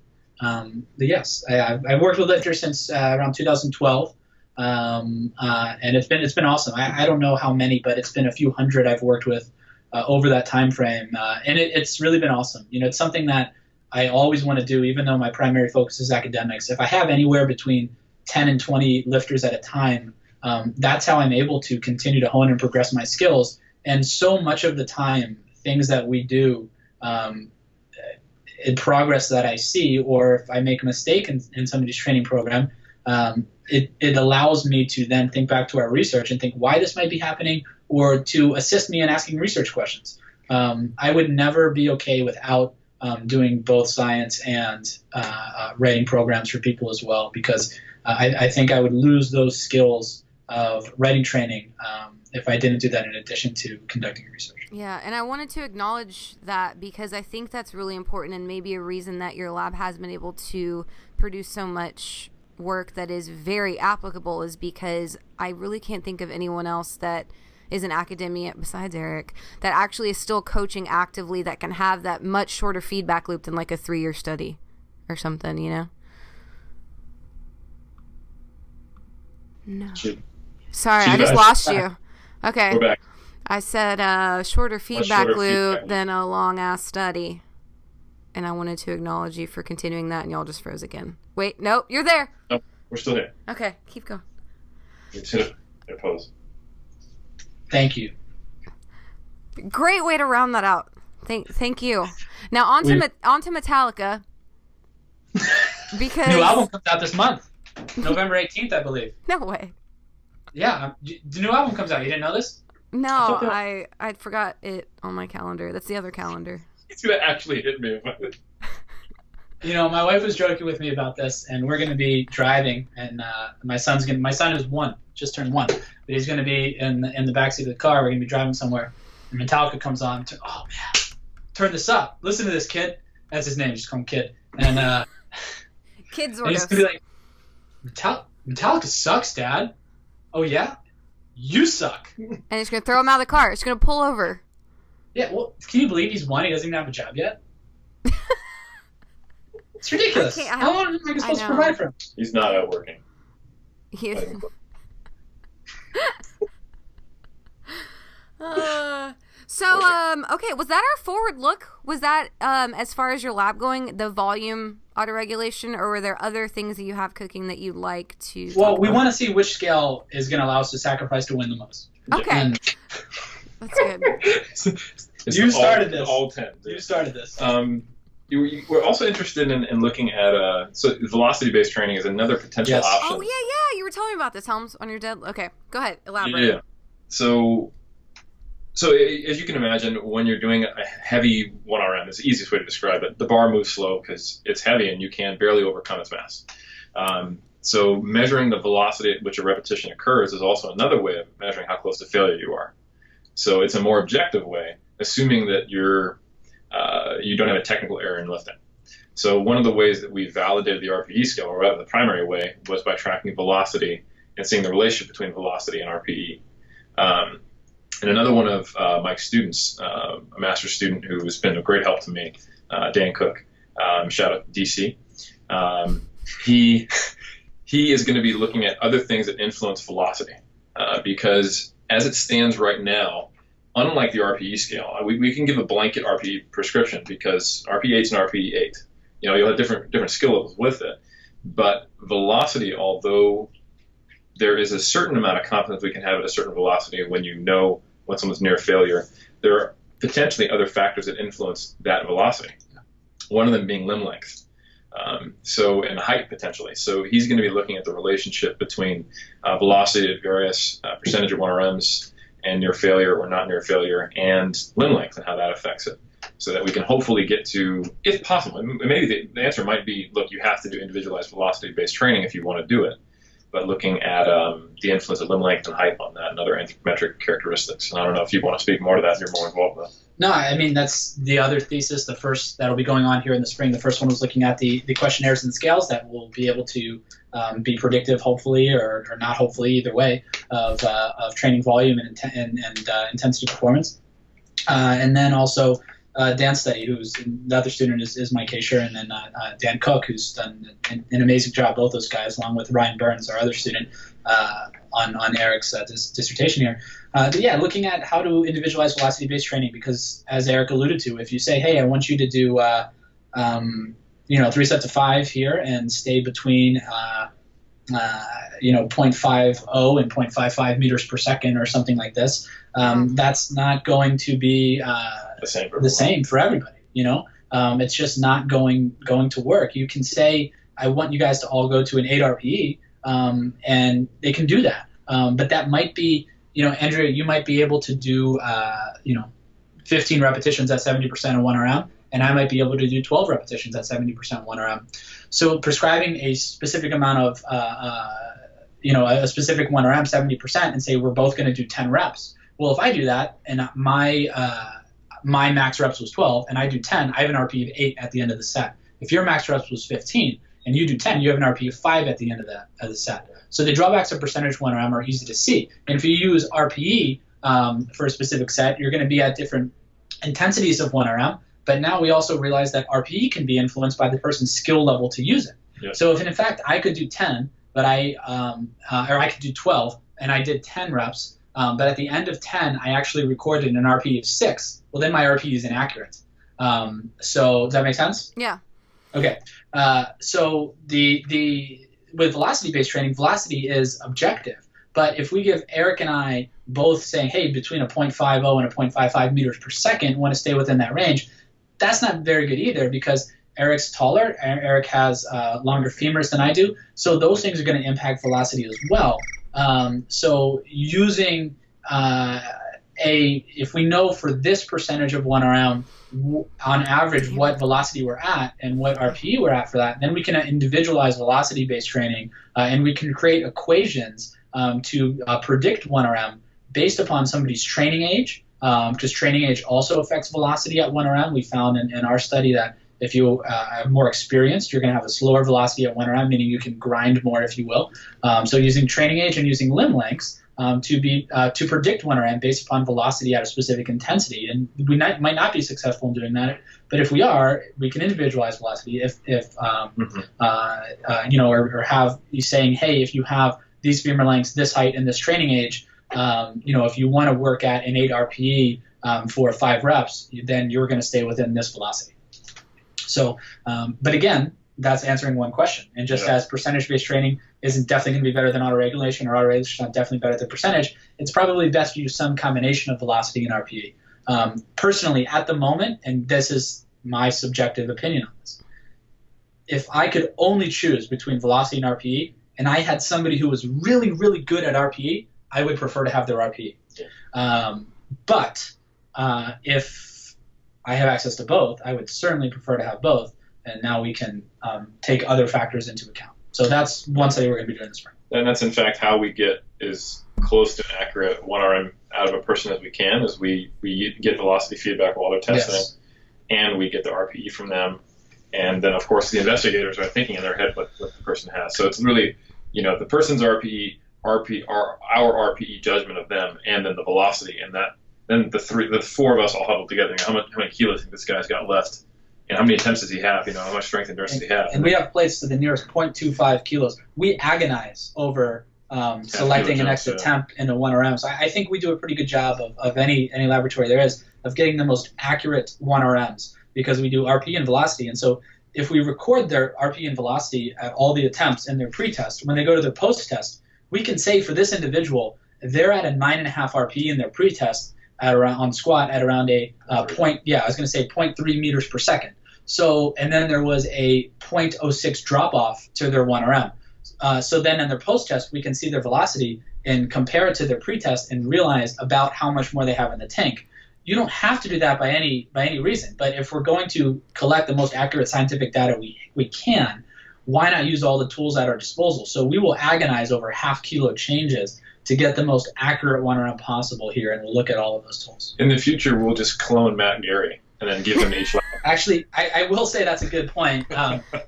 But yes, I've worked with lifters since around 2012, and it's been awesome. I don't know how many, but it's been a few hundred I've worked with over that time frame, and it's really been awesome. It's something that I always want to do, even though my primary focus is academics. If I have anywhere between 10 and 20 lifters at a time, that's how I'm able to continue to hone and progress my skills. And so much of the time, things that we do in progress that I see, or if I make a mistake in somebody's training program, it allows me to then think back to our research and think why this might be happening, or to assist me in asking research questions. I would never be okay without doing both science and writing programs for people as well, because I think I would lose those skills of writing training if I didn't do that in addition to conducting research. Yeah, and I wanted to acknowledge that because I think that's really important, and maybe a reason that your lab has been able to produce so much work that is very applicable is because I really can't think of anyone else that is an academia besides Eric that actually is still coaching actively that can have that much shorter feedback loop than like a 3-year study or something, No. Sorry, I just lost you. Okay. We're back. I said shorter feedback loop than a long-ass study. And I wanted to acknowledge you for continuing that, and y'all just froze again. Wait, nope, you're there. Nope, we're still here. Okay, keep going. Let's hit a pause. Thank you. Great way to round that out. Thank you. Now on to Metallica. Because New album comes out this month, November 18th, I believe. No way. Yeah, the new album comes out. You didn't know this? No, I forgot it on my calendar. That's the other calendar. He's gonna actually hit me. My wife was joking with me about this, and we're gonna be driving, and my son is 1, just turned 1, but he's gonna be in the backseat of the car. We're gonna be driving somewhere, and Metallica comes on. Oh man, turn this up. Listen to this, kid. That's his name. Just call him Kid. And Kid and Zourdos. he's gonna be like, Metallica sucks, Dad. Oh yeah, you suck. And it's going to throw him out of the car. It's going to pull over. Yeah, well, can you believe he's 1? He doesn't even have a job yet. It's ridiculous. How long am I supposed to provide for him? He's not out working. He is. Okay, was that our forward look? Was that, as far as your lab going, the volume autoregulation, or were there other things that you have cooking that you'd like to Well, we want to see which scale is going to allow us to sacrifice to win the most. Okay. And that's good. You started this. All 10. You started this. We're also interested in looking at so velocity-based training is another potential option. Oh yeah, you were telling me about this, Helms, on your dead. Okay, go ahead, elaborate. Yeah. So as you can imagine, when you're doing a heavy 1RM, it's the easiest way to describe it. The bar moves slow because it's heavy and you can barely overcome its mass. So measuring the velocity at which a repetition occurs is also another way of measuring how close to failure you are. So it's a more objective way, assuming that you don't have a technical error in lifting. So one of the ways that we validated the RPE scale, or rather the primary way, was by tracking velocity and seeing the relationship between velocity and RPE. And another one of Mike's students, a master's student who has been a great help to me, Dan Cook, shout out to DC, he is going to be looking at other things that influence velocity because as it stands right now, unlike the RPE scale, we can give a blanket RPE prescription because RPE 8 is an RPE 8. You'll have different skill levels with it, but velocity, although there is a certain amount of confidence we can have at a certain velocity when when someone's near failure, there are potentially other factors that influence that velocity. One of them being limb length. And height potentially. So he's going to be looking at the relationship between velocity at various percentage of 1RMs and near failure or not near failure, and limb length and how that affects it. So that we can hopefully get to, if possible, maybe the answer might be, look, you have to do individualized velocity-based training if you want to do it. but looking at the influence of limb length and height on that and other anthropometric characteristics. And I don't know if you want to speak more to that. You're more involved with that. No, I mean, that's the other thesis, the first that'll be going on here in the spring. The first one was looking at the questionnaires and scales that will be able to be predictive, hopefully, or not hopefully, either way, of training volume and intensity performance. And then also Dan's study, who's the other student is Mike Kasher, and then Dan Cook, who's done an amazing job, both those guys, along with Ryan Burns, our other student, on Eric's dissertation here. But yeah, looking at how to individualize velocity-based training, because as Eric alluded to, if you say, hey, I want you to do 3 sets of 5 here and stay between 0.50 and 0.55 meters per second or something like this, that's not going to be the same for everybody. It's just not going to work. You can say, I want you guys to all go to an 8 RPE, and they can do that. But that might be, Andrea, you might be able to do 15 repetitions at 70% in 1 RM, and I might be able to do 12 repetitions at 70% 1 RM. So prescribing a specific amount of, a specific 1 RM, 70%, and say we're both going to do 10 reps. Well, if I do that and my max reps was 12 and I do 10, I have an RPE of 8 at the end of the set. If your max reps was 15 and you do 10, you have an RPE of 5 at the end of the set. So the drawbacks of percentage 1 RM are easy to see. And if you use RPE for a specific set, you're going to be at different intensities of 1 RM. But now we also realize that RPE can be influenced by the person's skill level to use it. Yep. So if in fact I could do 10, but or I could do 12 and I did 10 reps, but at the end of 10 I actually recorded an RPE of 6, well then my RPE is inaccurate. So does that make sense? Yeah. Okay. So with velocity-based training, velocity is objective. But if we give Eric and I both saying, hey, between a 0.50 and a 0.55 meters per second, want to stay within that range, that's not very good either, because Eric's taller, Eric has longer femurs than I do, so those things are going to impact velocity as well. So using if we know for this percentage of 1 RM, on average, what velocity we're at and what RPE we're at for that, then we can individualize velocity-based training, and we can create equations to predict 1 RM based upon somebody's training age, because training age also affects velocity at 1 RM. We found in our study that if you are more experienced, you're going to have a slower velocity at 1 RM, meaning you can grind more, if you will. So using training age and using limb lengths to predict 1 RM based upon velocity at a specific intensity. And we might not be successful in doing that, but if we are, we can individualize velocity or have you saying, hey, if you have these femur lengths, this height, and this training age, if you want to work at an 8 RPE for 5 reps, then you're going to stay within this velocity. So, but again, that's answering one question. And just as percentage-based training isn't definitely going to be better than autoregulation, or autoregulation is not definitely better than percentage, it's probably best to use some combination of velocity and RPE. Personally, at the moment, and this is my subjective opinion on this, if I could only choose between velocity and RPE, and I had somebody who was really, really good at RPE, I would prefer to have their RPE. But if I have access to both, I would certainly prefer to have both, and now we can take other factors into account. So that's one study we're going to be doing this spring. And that's in fact how we get as close to an accurate 1 RM out of a person as we can, is we get velocity feedback while they're testing, and we get the RPE from them. And then, of course, the investigators are thinking in their head what the person has. So it's really, the person's RPE, our RPE judgment of them, and then the velocity, and that then the 4 of us all huddle together. How many kilos do you think this guy's got left? And how many attempts does he have? How much strength and endurance does he have? And we have plates to the nearest 0.25 kilos. We agonize over selecting an extra temp in a 1 RM. So I think we do a pretty good job of any laboratory there is of getting the most accurate 1 RMs, because we do RPE and velocity. And so if we record their RPE and velocity at all the attempts in their pre-test, when they go to their post-test, we can say for this individual, they're at a 9.5 RPE in their pre-test on squat at around a 0.3 meters per second. So, and then there was a 0.06 drop off to their 1 RM. So then in their post-test, we can see their velocity and compare it to their pre-test and realize about how much more they have in the tank. You don't have to do that by any reason, but if we're going to collect the most accurate scientific data we can, why not use all the tools at our disposal? So we will agonize over half-kilo changes to get the most accurate 1RM possible here, and we'll look at all of those tools. In the future, we'll just clone Matt and Gary and then give them each lap. Actually, I will say that's a good point.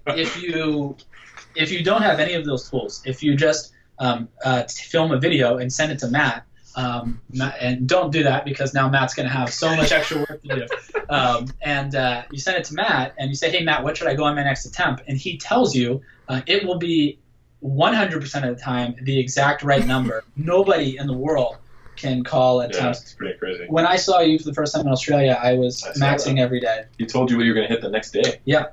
If you don't have any of those tools, if you just film a video and send it to Matt, and don't do that because now Matt's going to have so much extra work to do. And you send it to Matt and you say, hey, Matt, what should I go on my next attempt? And he tells you it will be 100% of the time the exact right number. Nobody in the world can call attempts. Yeah, it's pretty crazy. When I saw you for the first time in Australia, I was maxing every day. He told you what you were going to hit the next day. Yeah.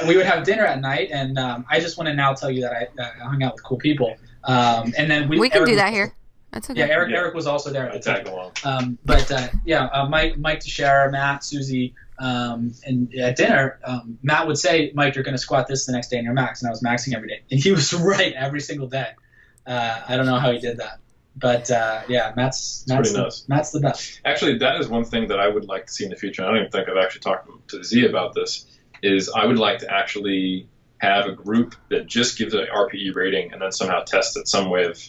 We would have dinner at night, and I just want to now tell you that I hung out with cool people. And then we can do that here. That's okay. Yeah, Eric was also there. I tagged along. Mike Teixeira, Matt, Susie, and at dinner, Matt would say, Mike, you're going to squat this the next day in your max, and I was maxing every day. And he was right every single day. I don't know how he did that. But, Matt's the best. Actually, that is one thing that I would like to see in the future. I don't even think I've actually talked to Z about this, is I would like to actually have a group that just gives an RPE rating and then somehow tests it, some way of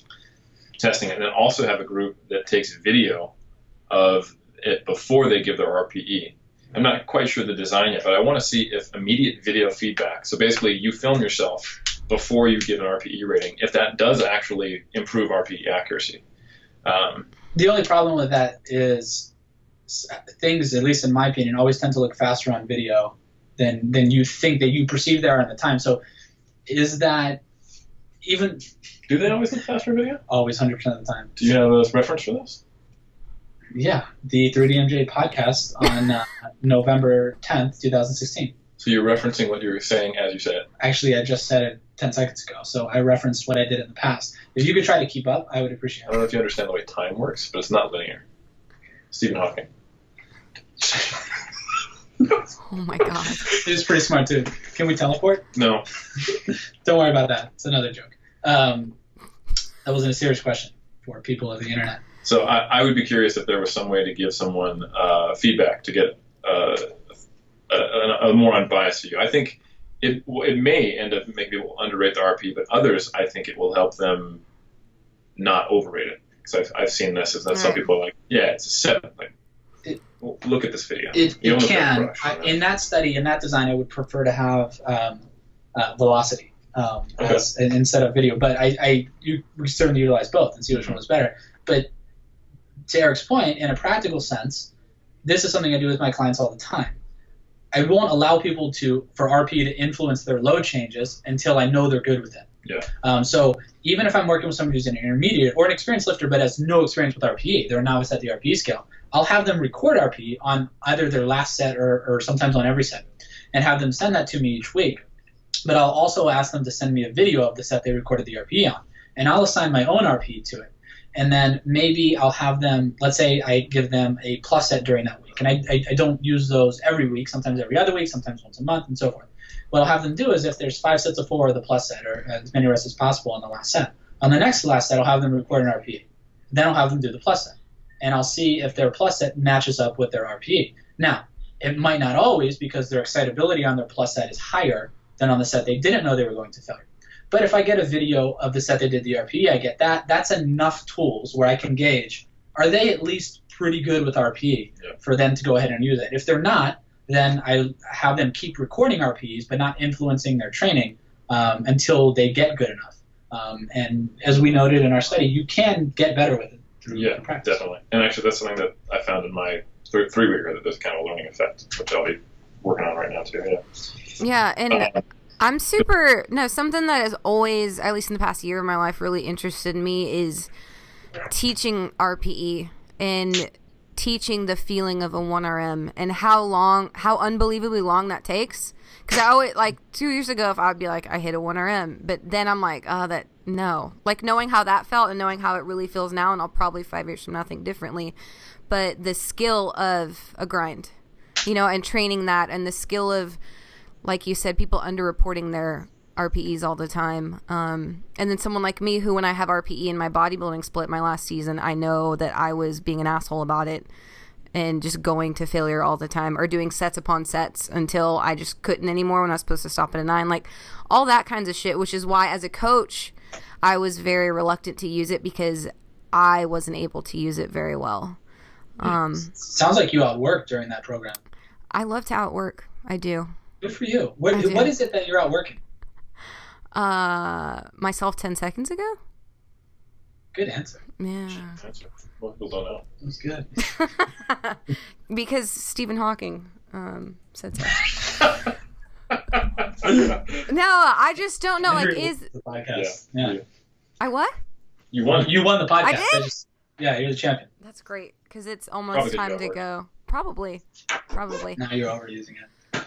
testing it, and then also have a group that takes video of it before they give their RPE. I'm not quite sure the design yet, but I want to see if immediate video feedback, so basically you film yourself before you give an RPE rating, if that does actually improve RPE accuracy. The only problem with that is things, at least in my opinion, always tend to look faster on video than you think that you perceive they are at the time. So is that even... Do they always look faster in video? Always, 100% of the time. Do you have a reference for this? Yeah, the 3DMJ podcast on November 10th, 2016. So you're referencing what you were saying as you said it? Actually, I just said it 10 seconds ago, so I referenced what I did in the past. If you could try to keep up, I would appreciate it. I don't know if you understand the way time works, but it's not linear. Stephen Hawking. Oh my god. It's pretty smart too. Can we teleport? No. Don't worry about that. It's another joke. That wasn't a serious question for people of the internet. So I would be curious if there was some way to give someone feedback to get a more unbiased view. I think it may end up making people underrate the RP, but others, I think it will help them not overrate it. Because I've seen this, is that some people are like, yeah, it's a 7. Like, look at this video. It can. In that study, in that design, I would prefer to have velocity instead of video. But we certainly utilize both and see which one is better. But to Eric's point, in a practical sense, this is something I do with my clients all the time. I won't allow people for RP to influence their load changes until I know they're good with it. Yeah. So even if I'm working with somebody who's an intermediate or an experienced lifter but has no experience with RPE, they're a novice at the RPE scale, I'll have them record RPE on either their last set or sometimes on every set and have them send that to me each week. But I'll also ask them to send me a video of the set they recorded the RPE on, and I'll assign my own RPE to it. And then maybe I'll have them, let's say I give them a plus set during that week. And I don't use those every week, sometimes every other week, sometimes once a month, and so forth. What I'll have them do is if there's 5 sets of 4 of the plus set, or as many reps as possible on the last set, on the next last set I'll have them record an RPE. Then I'll have them do the plus set. And I'll see if their plus set matches up with their RPE. Now, it might not always, because their excitability on their plus set is higher than on the set they didn't know they were going to failure. But if I get a video of the set they did the RPE, I get that. That's enough tools where I can gauge, are they at least pretty good with RPE for them to go ahead and use it? If they're not, then I have them keep recording RPEs but not influencing their training until they get good enough. And as we noted in our study, you can get better with it through practice. Definitely. And actually, that's something that I found in my 3-weeker, that there's kind of a learning effect, which I'll be working on right now too. Yeah, and I'm something that has always, at least in the past year of my life, really interested me is teaching RPE and teaching the feeling of a 1RM and how unbelievably long that takes. Because I always, 2 years ago, if I would be like, I hit a 1RM, but then I'm like, no. Like, knowing how that felt and knowing how it really feels now, and I'll probably 5 years from now think differently, but the skill of a grind, and training that, and the skill of, like you said, people underreporting their RPEs all the time. And then someone like me who, when I have RPE in my bodybuilding split my last season, I know that I was being an asshole about it and just going to failure all the time, or doing sets upon sets until I just couldn't anymore when I was supposed to stop at a 9, like all that kinds of shit, which is why as a coach I was very reluctant to use it because I wasn't able to use it very well. Sounds like you outworked during that program. I love to outwork. I do. Good for you. What is it that you're outworking? Myself 10 seconds ago. Good answer. Yeah. Most people don't know. That was good. Because Stephen Hawking said so. No, I just don't know. Like, is the podcast? Yeah. I what? You won. You won the podcast. I did? Yeah, you're the champion. That's great because it's almost time to go. Probably. Now you're overusing it. I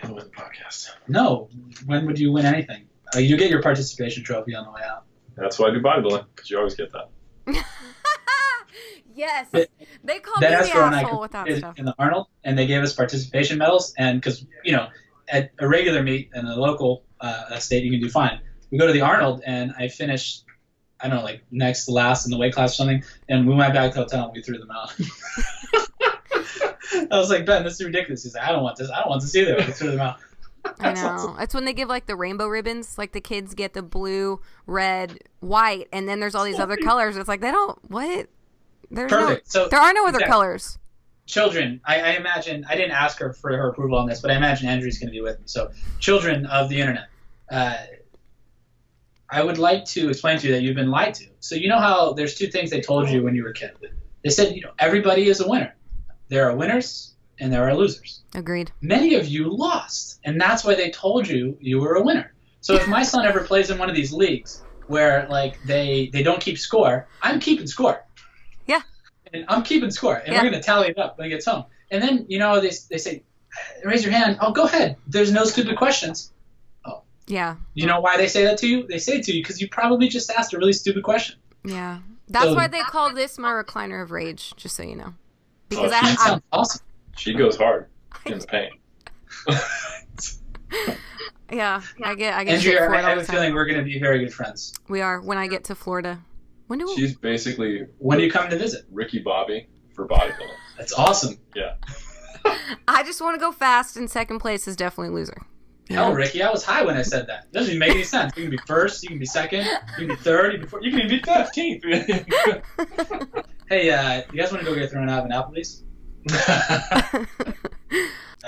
didn't win the podcast. No. When would you win anything? You get your participation trophy on the way out. That's why I do bodybuilding, because you always get that. Yes. They call me the asshole with that stuff. In the Arnold, and they gave us participation medals, and because, at a regular meet in a local state, you can do fine. We go to the Arnold, and I finished, I don't know, like next to last in the weight class or something, and we went back to the hotel and we threw them out. I was like, Ben, this is ridiculous. He's like, I don't want this. I don't want to see them. We threw them out. I know. Awesome. That's when they give like the rainbow ribbons. Like the kids get the blue, red, white, and then there's all these other colors. It's like they don't what? There's Perfect. There are no other colors. Children, I imagine, I didn't ask her for her approval on this, but I imagine Andrea's going to be with me. So, children of the internet, I would like to explain to you that you've been lied to. So you know how there's two things they told you when you were a kid. They said, everybody is a winner. There are winners and there are losers. Agreed. Many of you lost, and that's why they told you you were a winner. So if my son ever plays in one of these leagues where like they don't keep score, I'm keeping score. Yeah. And I'm keeping score, and we're going to tally it up when he gets home. And then, they say, raise your hand. Oh, go ahead. There's no stupid questions. Oh. Yeah. You know why they say that to you? They say it to you because you probably just asked a really stupid question. Yeah. That's why they call this my recliner of rage, just so you know. Because sounds awesome. She goes hard in the paint. Yeah, I get Andrea, I have a feeling we're going to be very good friends. We are when I get to Florida. She's basically when do you come to visit? Ricky Bobby for bodybuilding. That's awesome. Yeah. I just want to go fast, and second place is definitely loser. Hell, Ricky, I was high when I said that. It doesn't even make any sense. You can be first, you can be second, you can be third, you can even be 15th. Hey, you guys want to go get thrown out of an Applebee's?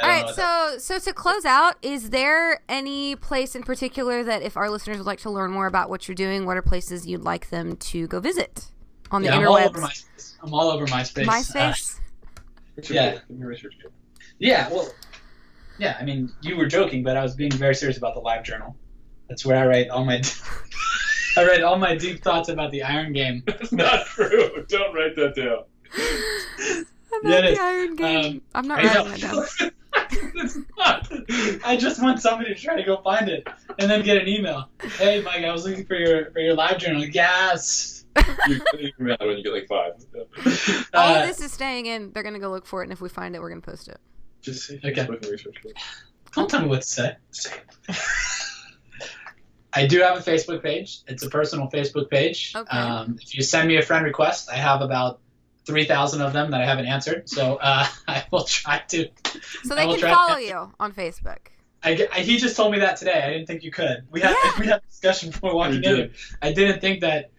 All right, so to close out, is there any place in particular that if our listeners would like to learn more about what you're doing, what are places you'd like them to go visit on the interwebs? I'm all over MySpace. MySpace? Yeah, well, yeah, I mean, you were joking, but I was being very serious about the live journal. That's where I write all my deep thoughts about the Iron Game. That's not true. Don't write that down. About the Iron Game. I'm not writing that down. It's not. I just want somebody to try to go find it and then get an email. Hey, Mike, I was looking for your live journal. Yes. You can mad when you get like 5. All of this is staying in. They're gonna go look for it, and if we find it, we're gonna post it. Just say Facebook and research. Don't tell me what to say. I do have a Facebook page. It's a personal Facebook page. Okay. If you send me a friend request, I have about 3,000 of them that I haven't answered. So I will try to. So they can follow you on Facebook. He just told me that today. I didn't think you could. We had a discussion before walking in. I didn't think that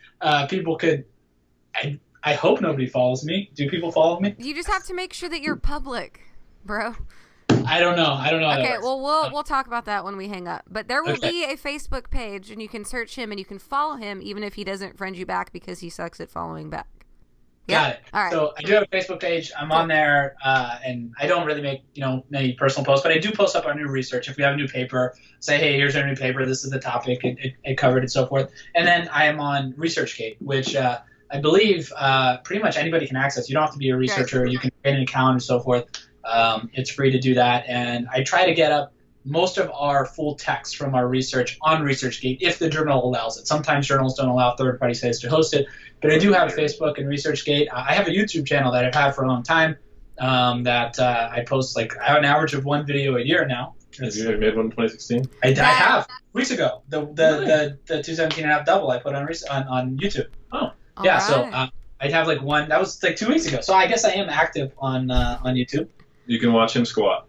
people could. I hope nobody follows me. Do people follow me? You just have to make sure that you're public, bro. I don't know. Okay, well, we'll talk about that when we hang up. But there will be a Facebook page, and you can search him, and you can follow him, even if he doesn't friend you back because he sucks at following back. Got it. All right. So I do have a Facebook page. I'm on there, and I don't really make many personal posts, but I do post up our new research. If we have a new paper, say, hey, here's our new paper. This is the topic it covered, and so forth. And then I am on ResearchGate, which I believe pretty much anybody can access. You don't have to be a researcher. You can create an account and so forth. It's free to do that, and I try to get up most of our full text from our research on ResearchGate if the journal allows it. Sometimes journals don't allow third-party sites to host it, but I do have Facebook and ResearchGate. I have a YouTube channel that I've had for a long time that I post I have an average of 1 video a year now. Have you made one in 2016? I have weeks ago. The 217.5 double I put on YouTube. Oh, yeah. Right. So I'd have like one. That was like 2 weeks ago. So I guess I am active on YouTube. You can watch him squat.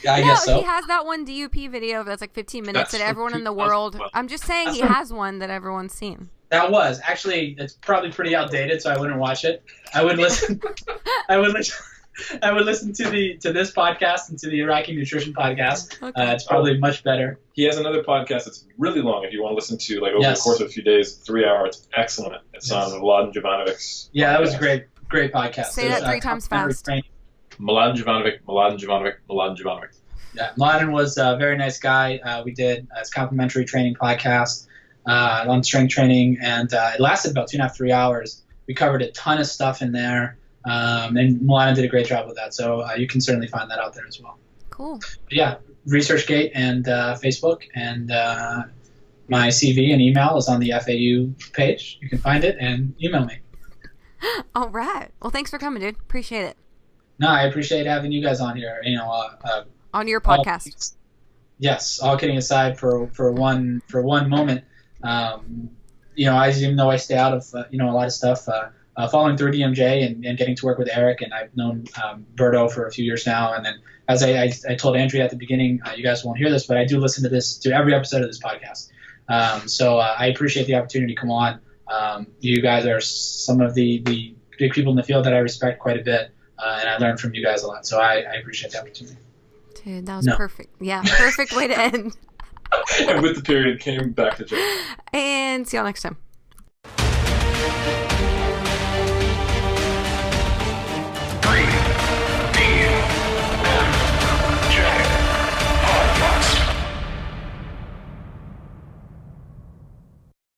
I guess so. He has that one DUP video that's like 15 minutes that everyone in the world. I'm just saying he has one that everyone's seen. That was actually, it's probably pretty outdated, so I wouldn't watch it. I would listen. I would listen to this podcast and to the Iraki nutrition podcast. Okay. It's probably much better. He has another podcast that's really long. If you want to listen to like over the course of a few days, 3 hours. It's excellent. It's on Mladen Jovanovic's. Yeah, that was a great podcast. Say that 3 times fast. Mladen Jovanovic. Yeah, Mladen was a very nice guy. We did his Complementary training podcast on strength training, and it lasted about 2.5 to 3 hours. We covered a ton of stuff in there, and Mladen did a great job with that. So you can certainly find that out there as well. Cool. But yeah, ResearchGate and Facebook, and my CV and email is on the FAU page. You can find it and email me. All right. Well, thanks for coming, dude. Appreciate it. No, I appreciate having you guys on here. On your podcast. Yes, all kidding aside, for one moment, even though I stay out of a lot of stuff, following through DMJ and getting to work with Eric, and I've known Berto for a few years now, and then as I told Andrea at the beginning, you guys won't hear this, but I do listen to every episode of this podcast. So I appreciate the opportunity to come on. You guys are some of the big people in the field that I respect quite a bit, and I learned from you guys a lot. So I appreciate the opportunity. Dude, that was perfect. Yeah, perfect way to end. And with the period came back to Joe. And see y'all next time.